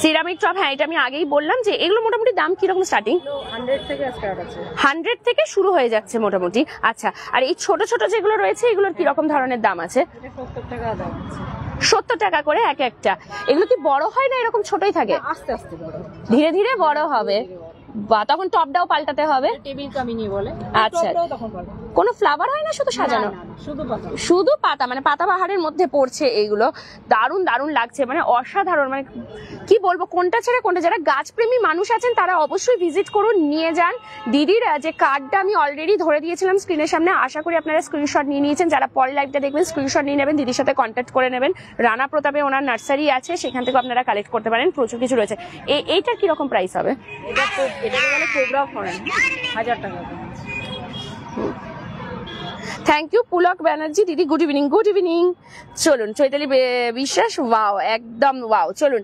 সিরামিক টব, হ্যাঁ এটা আমি আগেই বললাম যে এগুলো মোটামুটি দাম কিরকম স্টার্টিং? 100 থেকে স্টার্ট আছে, 100 থেকে শুরু হয়ে যাচ্ছে মোটামুটি। আচ্ছা, আর এই ছোট ছোট যেগুলো রয়েছে এগুলোর কিরকম ধরনের দাম আছে? 70 টাকা দাম আছে। 70 টাকা করে এক একটা। এগুলো কি বড় হয় না এরকম ছোটই থাকে? আস্তে আস্তে বড়, ধীরে ধীরে বড় হবে, বা তখন টপটাও পাল্টাতে হবে? টেবিল কামিনী বলে। আচ্ছা, তখন পারবে। কোনো ফ্লাওয়ার হয় না, শুধু সাজানো? শুধু পাতা, শুধু পাতা, মানে পাতা বাহারের মধ্যে পড়ছে এইগুলো। দারুণ দারুণ লাগছে, মানে অসাধারণ, মানে কি বলবো, কোনটা ছেড়ে কোনটা। যারা গাছপ্রেমী মানুষ আছেন তারা অবশ্যই ভিজিট করুন, নিয়ে যান। দিদির যে কার্ডটা আমি অলরেডি ধরে দিয়েছিলাম স্ক্রিনের সামনে, আশা করি আপনারা স্ক্রিনশট নিয়ে নিয়েছেন। যারা পরে লাইভটা দেখবেন স্ক্রিনশট নিয়ে নেবেন, দিদির সাথে কন্ট্যাক্ট করে নেবেন। রানা প্রতাপে ওনার নার্সারি আছে, সেখান থেকে আপনারা কালেক্ট করতে পারেন, প্রচুর কিছু রয়েছে। এইটার কিরকম প্রাইস হবে? এটা বলে কোবরা ফরেন, 1000 টাকা। থ্যাংক ইউ পুলক ব্যানার্জি দিদি, গুড ইভিনিং। Good evening. চলুন চৈতালি বিশ্বাস, ওয়াও, একদম ওয়াও। চলুন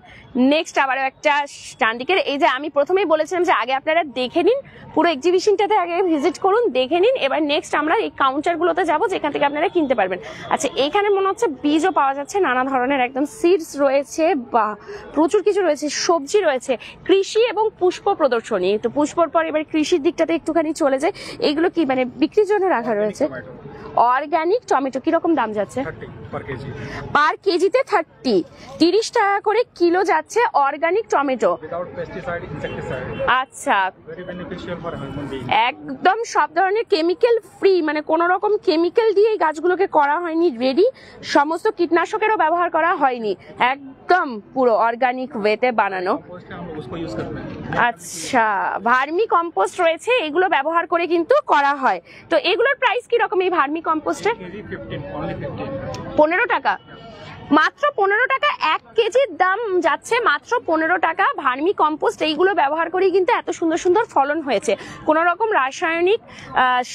নেক্সট আবারও একটা ডান দিকের, এই যে আমি প্রথমেই বলেছিলাম যে আগে আপনারা দেখে নিন, পুরো এক্সিবিশনটাতে আগে ভিজিট করুন, দেখে নিন। এবার নেক্সট আমরা এই কাউন্টারগুলোতে যাবো যেখান থেকে আপনারা কিনতে পারবেন। আচ্ছা, এখানে মনে হচ্ছে বীজও পাওয়া যাচ্ছে, নানা ধরনের একদম সিডস রয়েছে, বা প্রচুর কিছু রয়েছে, সবজি রয়েছে, কৃষি এবং পুষ্প প্রদর্শনী। তো পুষ্পর পর এবার কৃষির দিকটাতে একটুখানি চলে যায়। এইগুলো কি মানে বিক্রির জন্য রাখা রয়েছে? অর্গানিক টমেটো কিরকম দাম যাচ্ছে? 30 पर केजी পার কেজিতে 30 টাকা করে কিলো যাচ্ছে organic tomato. Without pesticide insecticide আচ্ছা, very beneficial for human being. একদম সব ধরনের কেমিক্যাল ফ্রি, মানে কোনো রকম কেমিক্যাল দিয়ে এই গাছগুলোকে করা হয়নি, রেডি, সমস্ত কীটনাশকেরও ব্যবহার করা হয়নি, একদম পুরো অর্গানিক ওয়েতে বানানো। कंपोस्ट है, हम उसको यूज करते हैं। আচ্ছা, ভার্মি কম্পোস্ট রয়েছে, এগুলো ব্যবহার করে কিন্তু করা হয়। তো এগুলোর প্রাইস কি রকম এই ভার্মি কম্পোস্টের? केजी 15 ओनली 15 15 টাকা, মাত্র 15 টাকা 1 কেজির দাম যাচ্ছে, মাত্র 15 টাকা। ভার্মি কম্পোস্ট এইগুলো ব্যবহার করেই কিন্তু এত সুন্দর সুন্দর ফলন হয়েছে, কোনো রকম রাসায়নিক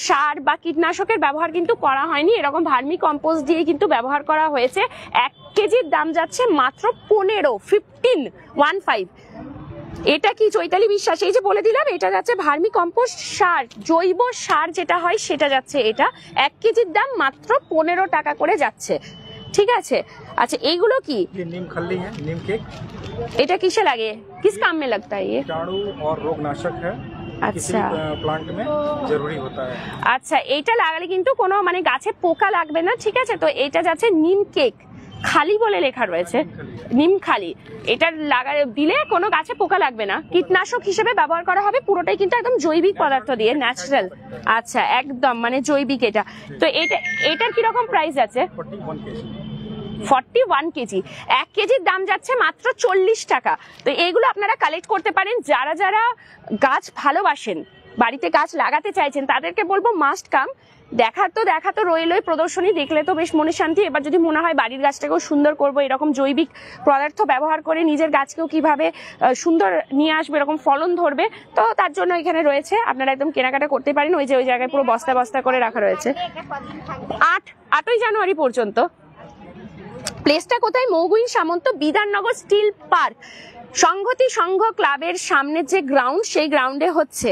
সার বা কীটনাশকের ব্যবহার কিন্তু করা হয়নি, এরকম ভার্মি কম্পোস্ট দিয়ে কিন্তু ব্যবহার করা হয়েছে। 1 কেজির দাম যাচ্ছে মাত্র 15। এটা কি চৈতালি বিশ্বাস? এই যে বলে দিলাম, এটা যাচ্ছে ভার্মি কম্পোস্ট সার, জৈব সার যেটা হয় সেটা যাচ্ছে এটা। 1 কেজির দাম মাত্র 15 টাকা করে যাচ্ছে, ঠিক আছে। আচ্ছা, এইগুলো কি? ये नीम खल्ली है, नीम केक এটা কিসে লাগে, किस काम में लगता है ये? कीटाणु और रोगनाशक है, किसी अच्छा। प्लांट में जरूरी होता है। আচ্ছা, এইটা লাগালে কিন্তু কোনো মানে গাছে পোকা লাগবে না, ঠিক আছে। তো এটা যাচ্ছে নিম কেক খালি বলে লেখা রয়েছে, নিম খালি। এটা দিলে কোনো গাছে পোকা লাগবে না, কীটনাশক হিসেবে ব্যবহার করা হবে, পুরোটাই কিন্তু একদম জৈবিক পদার্থ দিয়ে, ন্যাচারাল। আচ্ছা, একদম মানে জৈবিক এটা। তো এটার কিরকম প্রাইস আছে? 41 केजी 41 কেজি, 1 কেজির দাম যাচ্ছে মাত্র 40 টাকা। তো এইগুলো আপনারা কালেক্ট করতে পারেন, যারা যারা গাছ ভালোবাসেন, বাড়িতে গাছ লাগাতে চাইছেন, তাদেরকে বলবো মাস্ট কাম। দেখা তো রইলই প্রদর্শনী, দেখলে তো বেশ মনে শান্তি। এবার যদি মনে হয় বাড়ির গাছটাকেও সুন্দর করব, এরকম জৈবিক পদার্থ ব্যবহার করে নিজের গাছকেও কিভাবে সুন্দর নিয়ে আসবে, এরকম ফলন ধরবে, তো তার জন্য এখানে রয়েছে, আপনারা একদম কেনাকাটা করতে পারেন। ওই জায়গায় পুরো বস্তা বস্তা করে রাখা রয়েছে। 8ই জানুয়ারি পর্যন্ত। প্লেসটা কোথায়? মৌগুই সামন্ত বিধাননগর স্টিল পার্ক, সংহতি সংঘ ক্লাবের সামনে যে গ্রাউন্ড, সেই গ্রাউন্ডে হচ্ছে।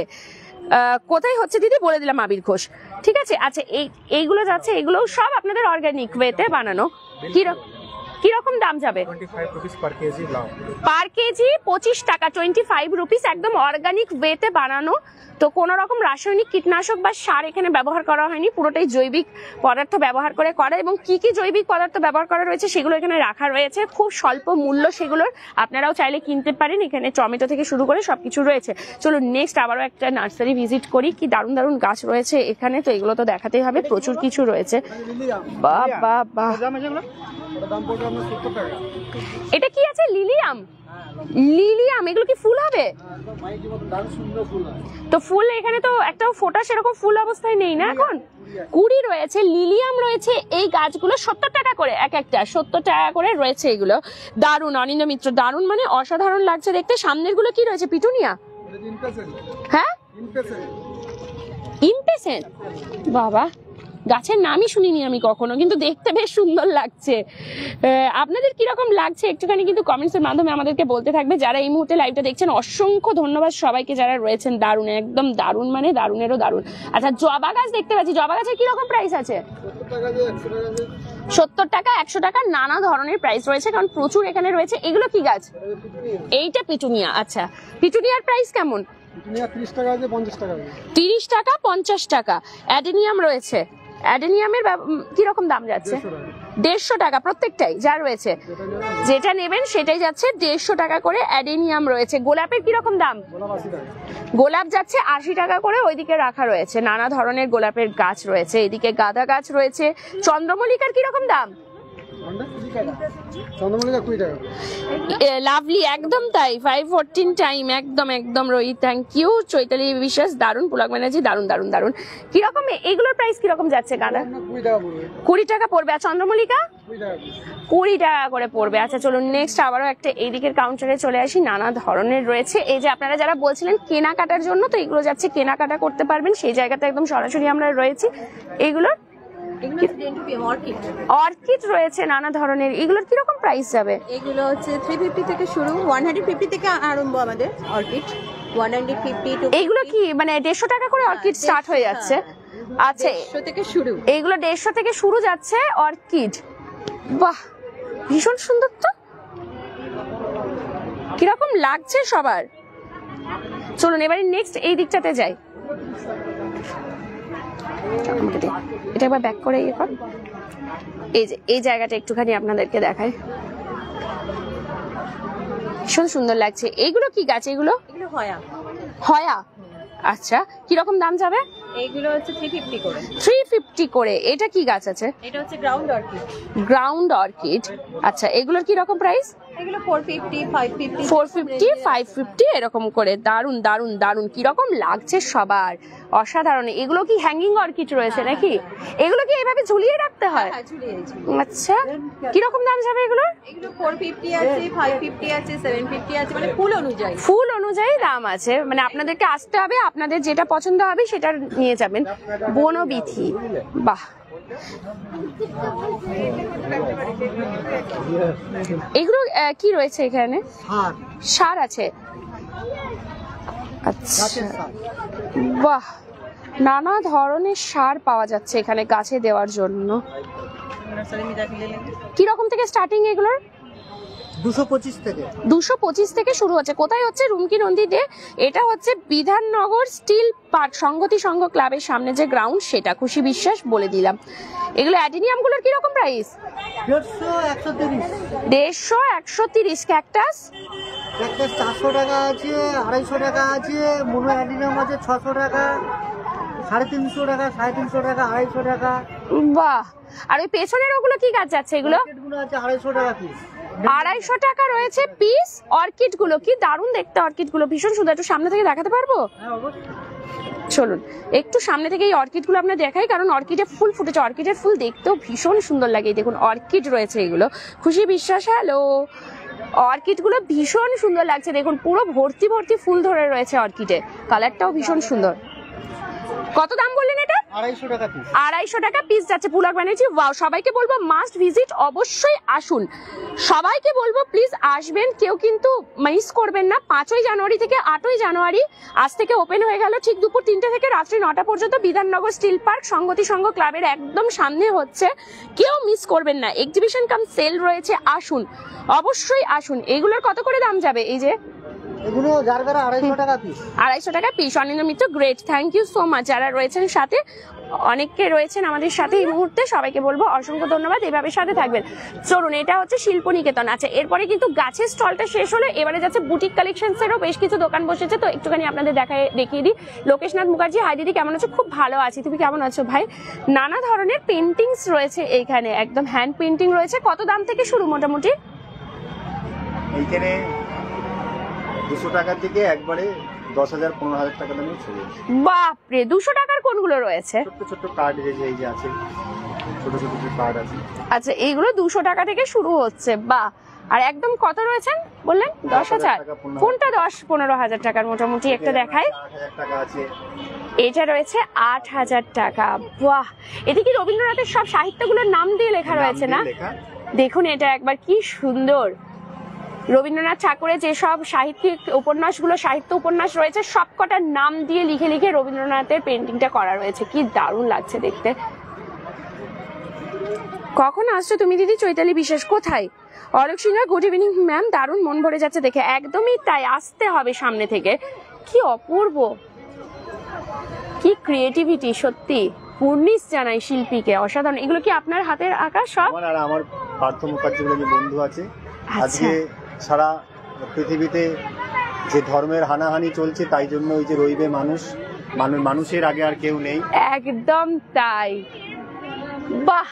কোথায় হচ্ছে দিদি বলে দিলাম, আবির ঘোষ, ঠিক আছে। আচ্ছা, এইগুলো যাচ্ছে, এগুলো সব আপনাদের অর্গানিক ওয়েতে বানানো। কিরকম দাম যাবে? 25 रुपीस पर केजी लाओ। পার কেজি 25 টাকা, 25 রুপিস, একদম অর্গানিক ওয়েতে বানানো। তো কোনো রকম রাসায়নিক কীটনাশক বা সার এখানে ব্যবহার করা হয়নি, পুরোটাই জৈবিক পদার্থ ব্যবহার করে করা। এবং কি কি জৈবিক পদার্থ ব্যবহার করা রয়েছে সেগুলো এখানে রাখা রয়েছে, খুব স্বল্প মূল্য সেগুলোর, আপনারাও চাইলে কিনতে পারেন। এখানে টমেটো থেকে শুরু করে সবকিছু রয়েছে। চলুন নেক্সট আবারও একটা নার্সারি ভিজিট করি, কি দারুণ দারুণ গাছ রয়েছে এখানে, তো এগুলো তো দেখাতেই হবে, প্রচুর কিছু রয়েছে। বাহ বাহ বাহ, এটা কি আছে? লিলিয়াম, লিলিয়াম, এগুলো কি ফুল হবে? তো ফুল এখানে তো একটাও ফোটা সেরকম ফুল অবস্থায় নেই না এখন। কুড়ি রয়েছে, লিলিয়াম রয়েছে, এই গাছগুলো 70 টাকা করে এক একটা, 70 টাকা করে রয়েছে এগুলো। দারুণ অনিন্দ মিত্র, দারুণ মানে অসাধারণ লাগছে দেখতে। সামনের গুলো কি রয়েছে? পিটুনিয়া, হ্যাঁ ইনপেসেন্ট, বাবা গাছের নামই শুনিনি আমি কখনো, কিন্তু দেখতে বেশ সুন্দর লাগছে। আপনাদের কিরকম লাগছে একটুখানি কিন্তু কমেন্টসের মাধ্যমে আমাদেরকে বলতে থাকবে। যারা এই মুহূর্তে লাইভটা দেখছেন, অসংখ্য ধন্যবাদ সবাইকে যারা রয়েছেন। দারুণ, একদম দারুণ, মানে দারুণেরও দারুণ। আচ্ছা, জবা গাছ দেখতে পাচ্ছি, জবা গাছের কিরকম প্রাইস আছে? 70 টাকা, 100 টাকা, নানা ধরনের প্রাইস রয়েছে, কারণ প্রচুর এখানে রয়েছে। এগুলো কি গাছ? এইটা পিটুনিয়া। আচ্ছা, পিটুনিয়ার প্রাইস কেমন? 30 টাকা আছে, 50 টাকা আছে। 30 টাকা, 50 টাকা। অ্যাডেনিয়াম রয়েছে, অ্যাডেনিয়ামের কিরকম দাম যাচ্ছে? 150 টাকা প্রত্যেকটাই যা রয়েছে, যেটা নেবেন সেটাই যাচ্ছে 150 টাকা করে। অ্যাডেনিয়াম রয়েছে। গোলাপের কিরকম দাম? গোলাপ যাচ্ছে 80 টাকা করে, ওইদিকে রাখা রয়েছে নানা ধরনের গোলাপের গাছ রয়েছে, এদিকে গাঁদা গাছ রয়েছে। চন্দ্রমল্লিকার কিরকম দাম? লাভলি, একদম তাই, 514 টাইম, একদম একদম রোহিত, থ্যাংক ইউ। চৈতালি বিশ্বাস, দারুণ। পুলক ব্যানার্জি, দারুণ দারুণ দারুণ। কিরকম এগুলোর প্রাইস কিরকম যাচ্ছে? গাঁদা 20 টাকা পড়বে, আর চন্দ্রমল্লিকা 20 টাকা করে পড়বে। আচ্ছা, চলুন নেক্সট আবারও একটা এইদিকের কাউন্টারে চলে আসি। নানা ধরনের রয়েছে, এই যে আপনারা যারা বলছিলেন কেনাকাটার জন্য, তো এগুলো যাচ্ছে কেনাকাটা করতে পারবেন, সেই জায়গাতে একদম সরাসরি আমরা রয়েছি। এইগুলোর অর্কিড রয়েছে নানা ধরনের, এগুলোর কিরকম প্রাইস যাবে? এগুলো হচ্ছে 350 থেকে শুরু, 150 থেকে আরম্ভ আমাদের অর্কিড, 150 টু। এইগুলো কি মানে 150 টাকা করে অর্কিড স্টার্ট হয়ে যাচ্ছে? আচ্ছা, 150 থেকে শুরু, এইগুলো 150 থেকে শুরু যাচ্ছে অর্কিড। বাহ, ভীষণ সুন্দর। তো কিরকম লাগছে সবার? চলুন এবারে নেক্সট এই দিকটাতে যাই। আমাকে দে, এটা একবার ব্যাক করে ইয়ে কর। এই যে এই জায়গাটা একটুখানি আপনাদেরকে দেখাই, ভীষণ সুন্দর লাগছে। এইগুলো কি গাছ? এগুলো এগুলো হয়া, হয়া। আচ্ছা, কিরকম দাম যাবে? এইগুলো হচ্ছে 350 করে। 350 করে। এটা কি গাছ আছে? এটা হচ্ছে গ্রাউন্ড অর্কিড। Ground orchid. আচ্ছা, এগুলোর কি রকম প্রাইস? এগুলো 450, 550, 450, 550 এরকম করে। দারুন দারুন দারুন, কিরকম লাগছে সবার, অসাধারণ। এগুলো কি হ্যাঙ্গিং অর্কিড রয়েছে নাকি? এগুলো কি এইভাবে ঝুলিয়ে রাখতে হয়? হ্যাঁ, ঝুলিয়ে দিয়েছি। আচ্ছা, কিরকম দাম যাবে এগুলো? এগুলো 450 আছে, 550 আছে, 750 আছে, মানে ফুল অনুযায়ী। ফুল অনুযায়ী দাম আছে, মানে আপনাদেরকে আসতে হবে, আপনাদের যেটা পছন্দ হবে সেটা নিয়ে যাবেন। বনবিথি, বাহ। এগুলো কি রয়েছে এখানে? সার আছে। আচ্ছা, বাহ, নানা ধরনের সার পাওয়া যাচ্ছে এখানে গাছে দেওয়ার জন্য। কিরকম থেকে স্টার্টিং এগুলোর? 225 থেকে 225 থেকে শুরু হচ্ছে। কোথায় হচ্ছে? রুমকি নন্দীতে। এটা হচ্ছে বিধাননগর স্টিল পার্ক সংগতি সংঘ ক্লাবের সামনে যে গ্রাউন্ড, সেটা। খুশি বিশ্বাস বলে দিলাম। এগুলো অ্যাডিনিয়াম গুলোর কিরকম প্রাইস? 150, 150, 130। ক্যাকটাস? ক্যাকটাস 400 টাকা আছে, 250 টাকা আছে, মোনো অ্যাডিনিয়াম আছে 600 টাকা, 350 টাকা, 350 টাকা, 250 টাকা। বাহ। আর ওই পেছনের ওগুলো কি গাছ যাচ্ছে? এগুলো অর্কিডগুলো আছে 250 টাকা পিস। 250 টাকা রয়েছে পিস। অর্কিড গুলো কি দারুণ দেখতে, অর্কিড গুলো ভীষণ সুন্দর। একটু সামনে থেকে দেখাতে পারবো? হ্যাঁ, অবশ্যই। চলুন একটু সামনে থেকে এই অর্কিড গুলো আপনার দেখাই, কারণ অর্কিডের ফুল ফুটেছে। অর্কিডের ফুল দেখতেও ভীষণ সুন্দর লাগে। দেখুন অর্কিড রয়েছে এগুলো। খুশি বিশ্বাস, হ্যালো। অর্কিড গুলো ভীষণ সুন্দর লাগছে, দেখুন পুরো ভর্তি ভর্তি ফুল ধরে রয়েছে অর্কিডে। কালারটাও ভীষণ সুন্দর। কত দাম বললেন এটা? 250 টাকা পিস। 250 টাকা পিস যাচ্ছে পুলক ব্যানার্জি। ওয়াও, সবাইকে বলবো মাস্ট ভিজিট, অবশ্যই আসুন। সবাইকে বলবো প্লিজ আসবেন, কেউ কিন্তু মিস করবেন না। 5ই জানুয়ারি থেকে 8ই জানুয়ারি, আজ থেকে ওপেন হয়ে গেল। ঠিক দুপুর 3টে থেকে রাত্রি 9টা পর্যন্ত বিধাননগর স্টিল পার্ক সংগতি সংঘ ক্লাবের একদম সামনে হচ্ছে, কেউ মিস করবেন না। এক্সিবিশন কাম সেল রয়েছে, আসুন, অবশ্যই আসুন। এইগুলোর কত করে দাম যাবে? এই যে এগুলো যার যারা 250 টাকা পিস। 250 টাকা piece. Aninda Mitra, great, thank you so much. যারা রয়েছেন সাথে, অনেকে রয়েছেন আমাদের সাথে এই মুহূর্তে, সবাইকে বলবো অসংখ্য ধন্যবাদ, এইভাবে সাথে থাকবেন। চলুন, এটা হচ্ছে শিল্পনিকেতন। আচ্ছা, এরপরে কিন্তু গাছের স্টলটা শেষ হলো, এবারে যাচ্ছে বুটিক কালেকশনসেরও বেশ কিছু দোকান বসেছে। তো একটুখানি আপনাদের দেখিয়ে দিই। লোকেশনাথ মুখার্জি, হাই দিদি, কেমন আছো? খুব ভালো আছি, তুমি কেমন আছো ভাই? নানা ধরনের পেন্টিংস রয়েছে এইখানে, একদম হ্যান্ড পেন্টিং রয়েছে। কত দাম থেকে শুরু মোটামুটি? এইখানে 200 টাকা থেকে একবারে 10,000, 15,000 টাকা দামের ছবি আছে। বাপরে, 200 টাকার কোনগুলো রয়েছে? ছোট ছোট কার্ড এই যে আছে, ছোট ছোট যে কার্ড আছে। আচ্ছা, এইগুলো 200 টাকা থেকে শুরু হচ্ছে। বাহ। আর একদম কত রয়েছেন বললেন? 10,000। কোনটা 10-15,000 টাকার মোটামুটি একটা দেখায়? 8,000 টাকা আছে। এটা রয়েছে 8,000 টাকা। বাহ, এটা কি রবীন্দ্রনাথের সব সাহিত্যগুলোর নাম দিয়ে লেখা রয়েছে না? দেখুন এটা একবার, কি সুন্দর। রবীন্দ্রনাথ ঠাকুরের যেসব সাহিত্যিক উপন্যাসগুলো, সাহিত্য উপন্যাস রয়েছে, সবকটার নাম দিয়ে লিখে লিখে রবীন্দ্রনাথের পেন্টিংটা করা রয়েছে। কি দারুণ লাগছে দেখতে। কখন আসছো তুমি দিদি? চৈতালি বিশ্বাস। কোথায়? অলোক সিংহ, গুড ইভিনিং ম্যাম। দারুণ, মন ভরে যাচ্ছে দেখে। একদমই তাই, আসতে হবে সামনে থেকে। কি অপূর্ব, কি ক্রিয়েটিভিটি, সত্যি পূর্ণিশ জানাই শিল্পীকে, অসাধারণ। এগুলো কি আপনার হাতের আঁকা সব? আমার আর আমার পার্থ মুখার্জি বলে যে বন্ধু আছে, আচ্ছা। আজকে সারা পৃথিবীতে যে ধর্মের হানাহানি চলছে, তাই জন্য ওই যে রইবে মানুষের আগে আর কেউ নেই। একদম তাই। বাহ,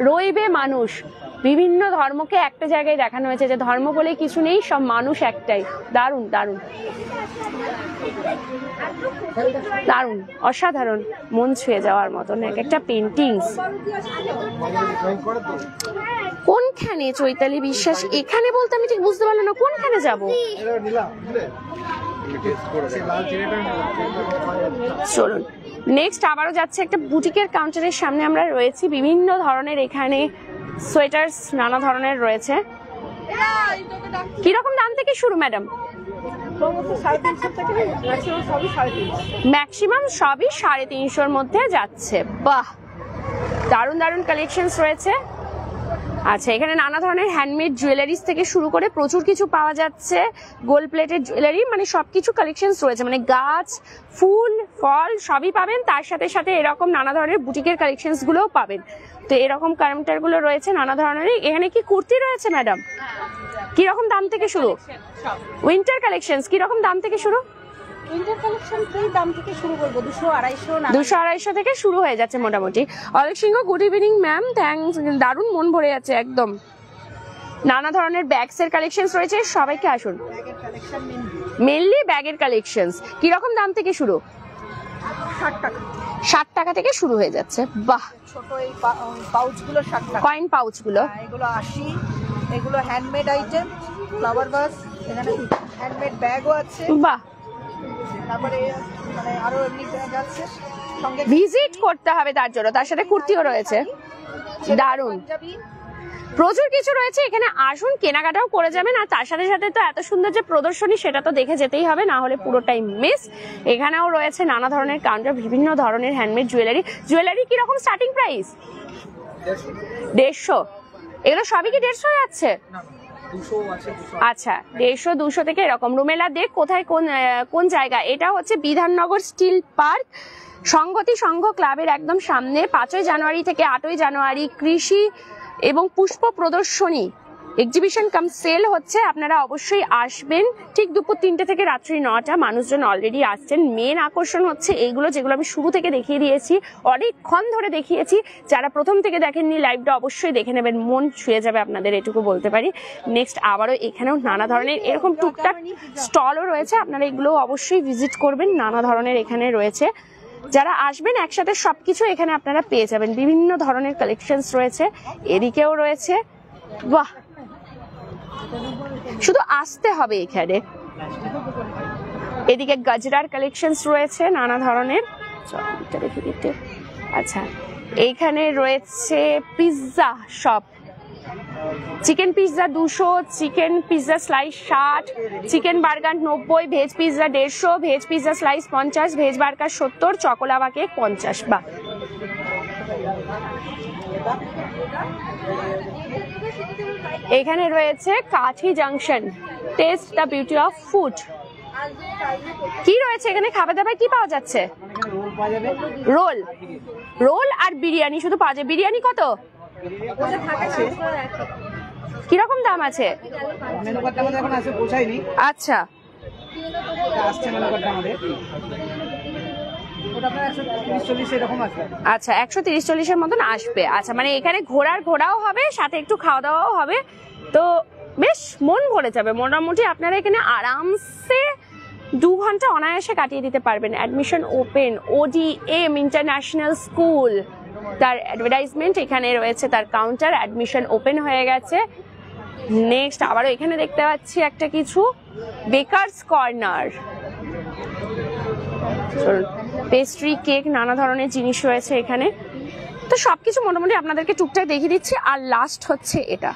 রইবে মানুষ। বিভিন্ন ধর্মকে একটা জায়গায় দেখানো হয়েছে, যে ধর্ম বলে কিছু নেই, সব মানুষ একটাই। দারুণ দারুণ দারুণ, অসাধারণ, মন ছুঁয়ে যাওয়ার মতন এক একটা পেন্টিংস। কোনখানে চৈতালি বিশ্বাস? এখানে বলতে আমি ঠিক বুঝতে পারলাম না, কোনখানে যাব? চলুন নেক্সট আবারও যাচ্ছে একটা বুটিকের কাউন্টারের সামনে আমরা রয়েছি। বিভিন্ন ধরনের এখানে সোয়েটার্স নানা ধরনের রয়েছে। কিরকম দাম থেকে শুরু ম্যাডাম? ম্যাক্সিমাম সবই 350-র মধ্যে যাচ্ছে। বাহ, দারুণ দারুণ কালেকশনস রয়েছে। আচ্ছা, এখানে নানা ধরনের হ্যান্ডমেড জুয়েলারিজ থেকে শুরু করে প্রচুর কিছু পাওয়া যাচ্ছে। গোল্ড প্লেটেড জুয়েলারি, মানে সবকিছু কালেকশনস রয়েছে, মানে গাছ, ফুল, ফল সবই পাবেন। তার সাথে সাথে এরকম নানা ধরনের বুটিকের কালেকশনস গুলোও পাবেন। তো এরকম কাউন্টার গুলো রয়েছে নানা ধরনের। এখানে কি কুর্তি রয়েছে ম্যাডাম? কিরকম দাম থেকে শুরু? উইন্টার কালেকশনস কিরকম দাম থেকে শুরু? উইন্টার কালেকশন কি দাম থেকে শুরু করবো? 200-250 থেকে শুরু হয়ে যাচ্ছে মোটামুটি। অলেক সিংহ, গুড ইভিনিং ম্যাম, থ্যাঙ্কস। দারুণ মন ভরে যাচ্ছে একদম। নানা ধরনের ব্যাগস এর কালেকশনস রয়েছে, সবাইকে আসুন। মেনলি ব্যাগের কালেকশনস কিরকম দাম থেকে শুরু? 60 টাকা থেকে শুরু হয়ে যাচ্ছে। বাহ, ছোট এই পাউচ গুলো 60 টাকা, কয়েন পাউচ গুলো এগুলো 80। এগুলো হ্যান্ডমেড আইটেম, ফ্লাওয়ার ভাস, এখানে হ্যান্ডমেড ব্যাগও আছে। বাহ, তারপরে মানে আরো এমনি ব্যাগ আছে, সঙ্গে ভিজিট করতে হবে তার জন্য। তার সাথে কুর্তিও রয়েছে, দারুণ পাঞ্জাবি। প্রচুর কিছু রয়েছে। এখানে আসুন, কেনাকাটাও করে যাবেন। আর তার সাথে সাথে তো এত সুন্দর যে প্রদর্শনী, সেটা তো দেখে যেতেই হবে, না হলে পুরোটাই মিস। এখানেও রয়েছে নানা ধরনের কাউন্টার, বিভিন্ন ধরনের হ্যান্ডমেড জুয়েলারি। জুয়েলারি কিরকম স্টার্টিং প্রাইস? 150। এগুলো সবই কি 150 যাচ্ছে? আচ্ছা, 150-200 থেকে এরকম। রুমেলা দেখ কোথায়, কোন জায়গা? এটা হচ্ছে বিধাননগর স্টিল পার্ক, সংগতি সংঘ ক্লাবের একদম সামনে। 5ই জানুয়ারি থেকে 8ই জানুয়ারি কৃষি এবং পুষ্প প্রদর্শনী এক্সিবিশন কাম সেল হচ্ছে। আপনারা অবশ্যই আসবেন। ঠিক দুপুর 3টে থেকে রাত্রি 9টা। মানুষজন অলরেডি আসছেন। মেন আকর্ষণ হচ্ছে এইগুলো, যেগুলো আমি শুরু থেকে দেখিয়ে দিয়েছি, অনেকক্ষণ ধরে দেখিয়েছি। যারা প্রথম থেকে দেখেননি লাইভটা অবশ্যই দেখে নেবেন, মন ছুঁয়ে যাবে আপনাদের, এটুকু বলতে পারি। নেক্সট আবারও এখানেও নানা ধরনের এরকম টুকটাক স্টলও রয়েছে, আপনারা এগুলো অবশ্যই ভিজিট করবেন। নানা ধরনের এখানে রয়েছে। যারা আসবেন একসাথে সবকিছু এখানে আপনারা পেয়ে যাবেন। বিভিন্ন ধরনের কালেকশনস রয়েছে, এদিকেও রয়েছে। বাহ, শুধু আসতে হবে এখানে। এদিকে গজরার কালেকশনস রয়েছে নানা ধরনের। আচ্ছা, এইখানে রয়েছে pizza shop. Chicken pizza 200, chicken pizza slice 60, chicken burger 90, veg pizza 150, veg pizza slice 50, veg burger 70, choco lava cake 50। বা এখানে রয়েছে কাঠি junction, test the beauty of food. কি রয়েছে এখানে? খাবার দাবার কি পাওয়া যাচ্ছে? রোল, রোল আর বিরিয়ানি শুধু পাওয়া যায়। বিরিয়ানি কত? কিরকম দাম আছে? আচ্ছা, আচ্ছা 130-40-এর মতন আসবে। আচ্ছা, মানে এখানে ঘোরাও হবে, সাথে একটু খাওয়া দাওয়াও হবে। তো বেশ মন ভরে যাবে মোটামুটি। আপনারা এখানে আরামসে 2 ঘন্টা অনায়াসে কাটিয়ে দিতে পারবেন। Admission open, ODM international school, তার অ্যাডভার্টাইজমেন্ট এখানে রয়েছে, তার কাউন্টার। অ্যাডমিশন ওপেন হয়ে গেছে। নেক্সট আবারও এখানে দেখতে পাচ্ছি একটা কিছু বেকারস কর্নার। পেস্ট্রি, কেক, নানা ধরনের জিনিস রয়েছে এখানে। তো সবকিছু মোটামুটি আপনাদেরকে টুকটাক দেখিয়ে দিচ্ছি। আর লাস্ট হচ্ছে এটা,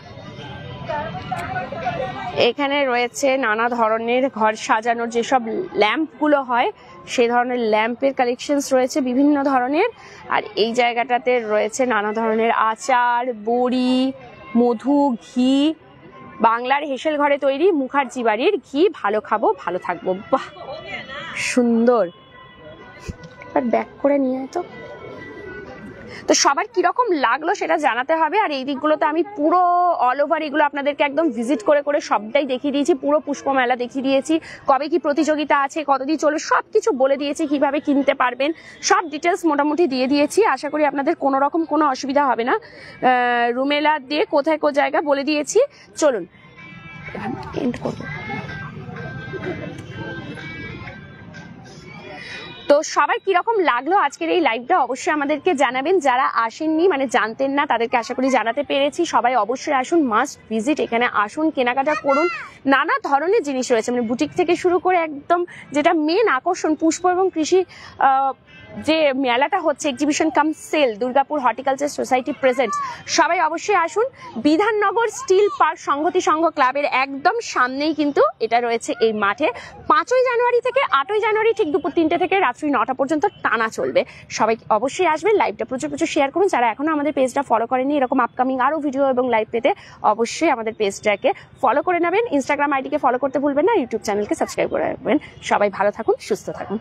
এখানে রয়েছে নানা ধরনের ঘর সাজানোর যেসব ল্যাম্পগুলো হয়, সেই ধরনের ল্যাম্পের কালেকশনস রয়েছে বিভিন্ন ধরনের। আর এই জায়গাটাতে রয়েছে নানা ধরনের আচার, বড়ি, মধু, ঘি, বাংলার হেসেল ঘরে তৈরি মুখার্জি বাড়ির ঘি। ভালো খাবো, ভালো থাকবো। বাহ, সুন্দর। এবার ব্যাক করে নিয়ে তো সবার কিরকম লাগলো সেটা জানাতে হবে। আর এই দিকগুলো তো আমি পুরো অল ওভার এগুলো আপনাদেরকে একদম ভিজিট করে করে সবটাই দেখিয়ে দিয়েছি। পুরো পুষ্প মেলা দেখিয়ে দিয়েছি, কবে কি প্রতিযোগিতা আছে, কতদিন চলে, সবকিছু বলে দিয়েছি, কিভাবে কিনতে পারবেন সব ডিটেলস মোটামুটি দিয়ে দিয়েছি। আশা করি আপনাদের কোনো রকম কোনো অসুবিধা হবে না। রুমেলা দিয়ে কোথায় কোন জায়গা বলে দিয়েছি। চলুন এন্ড করবো। তো সবার কিরকম লাগলো আজকের এই লাইভটা অবশ্যই আমাদেরকে জানাবেন। যারা আসেননি, মানে জানতেন না, তাদেরকে আশা করি জানাতে পেরেছি। সবাই অবশ্যই আসুন, মাস্ট ভিজিট। এখানে আসুন, কেনাকাটা করুন। নানা ধরনের জিনিস রয়েছে, মানে বুটিক থেকে শুরু করে একদম যেটা মেন আকর্ষণ পুষ্প এবং কৃষি যে মেলাটা হচ্ছে, exhibition cum sale Durgapur horticulture society presents, সবাই অবশ্যই আসুন। বিধাননগর স্টিল পার্ক সংহতি সংঘ ক্লাবের একদম সামনেই কিন্তু এটা রয়েছে এই মাঠে। 5ই জানুয়ারি থেকে 8ই জানুয়ারি ঠিক দুপুর 3টে থেকে রাত্রি 9টা পর্যন্ত টানা চলবে। সবাই অবশ্যই আসবেন, লাইভটা প্রচুর প্রচুর শেয়ার করুন। যারা এখনো আমাদের পেজটা ফলো করেনি, এরকম আপকামিং আরো ভিডিও এবং লাইভ পেতে অবশ্যই আমাদের পেজটাকে ফলো করে নেবেন। ইনস্টাগ্রাম আইডিকে ফলো করতে ভুলবেন না, ইউটিউব চ্যানেলকে সাবস্ক্রাইব করে রাখবেন। সবাই ভালো থাকুন, সুস্থ থাকুন।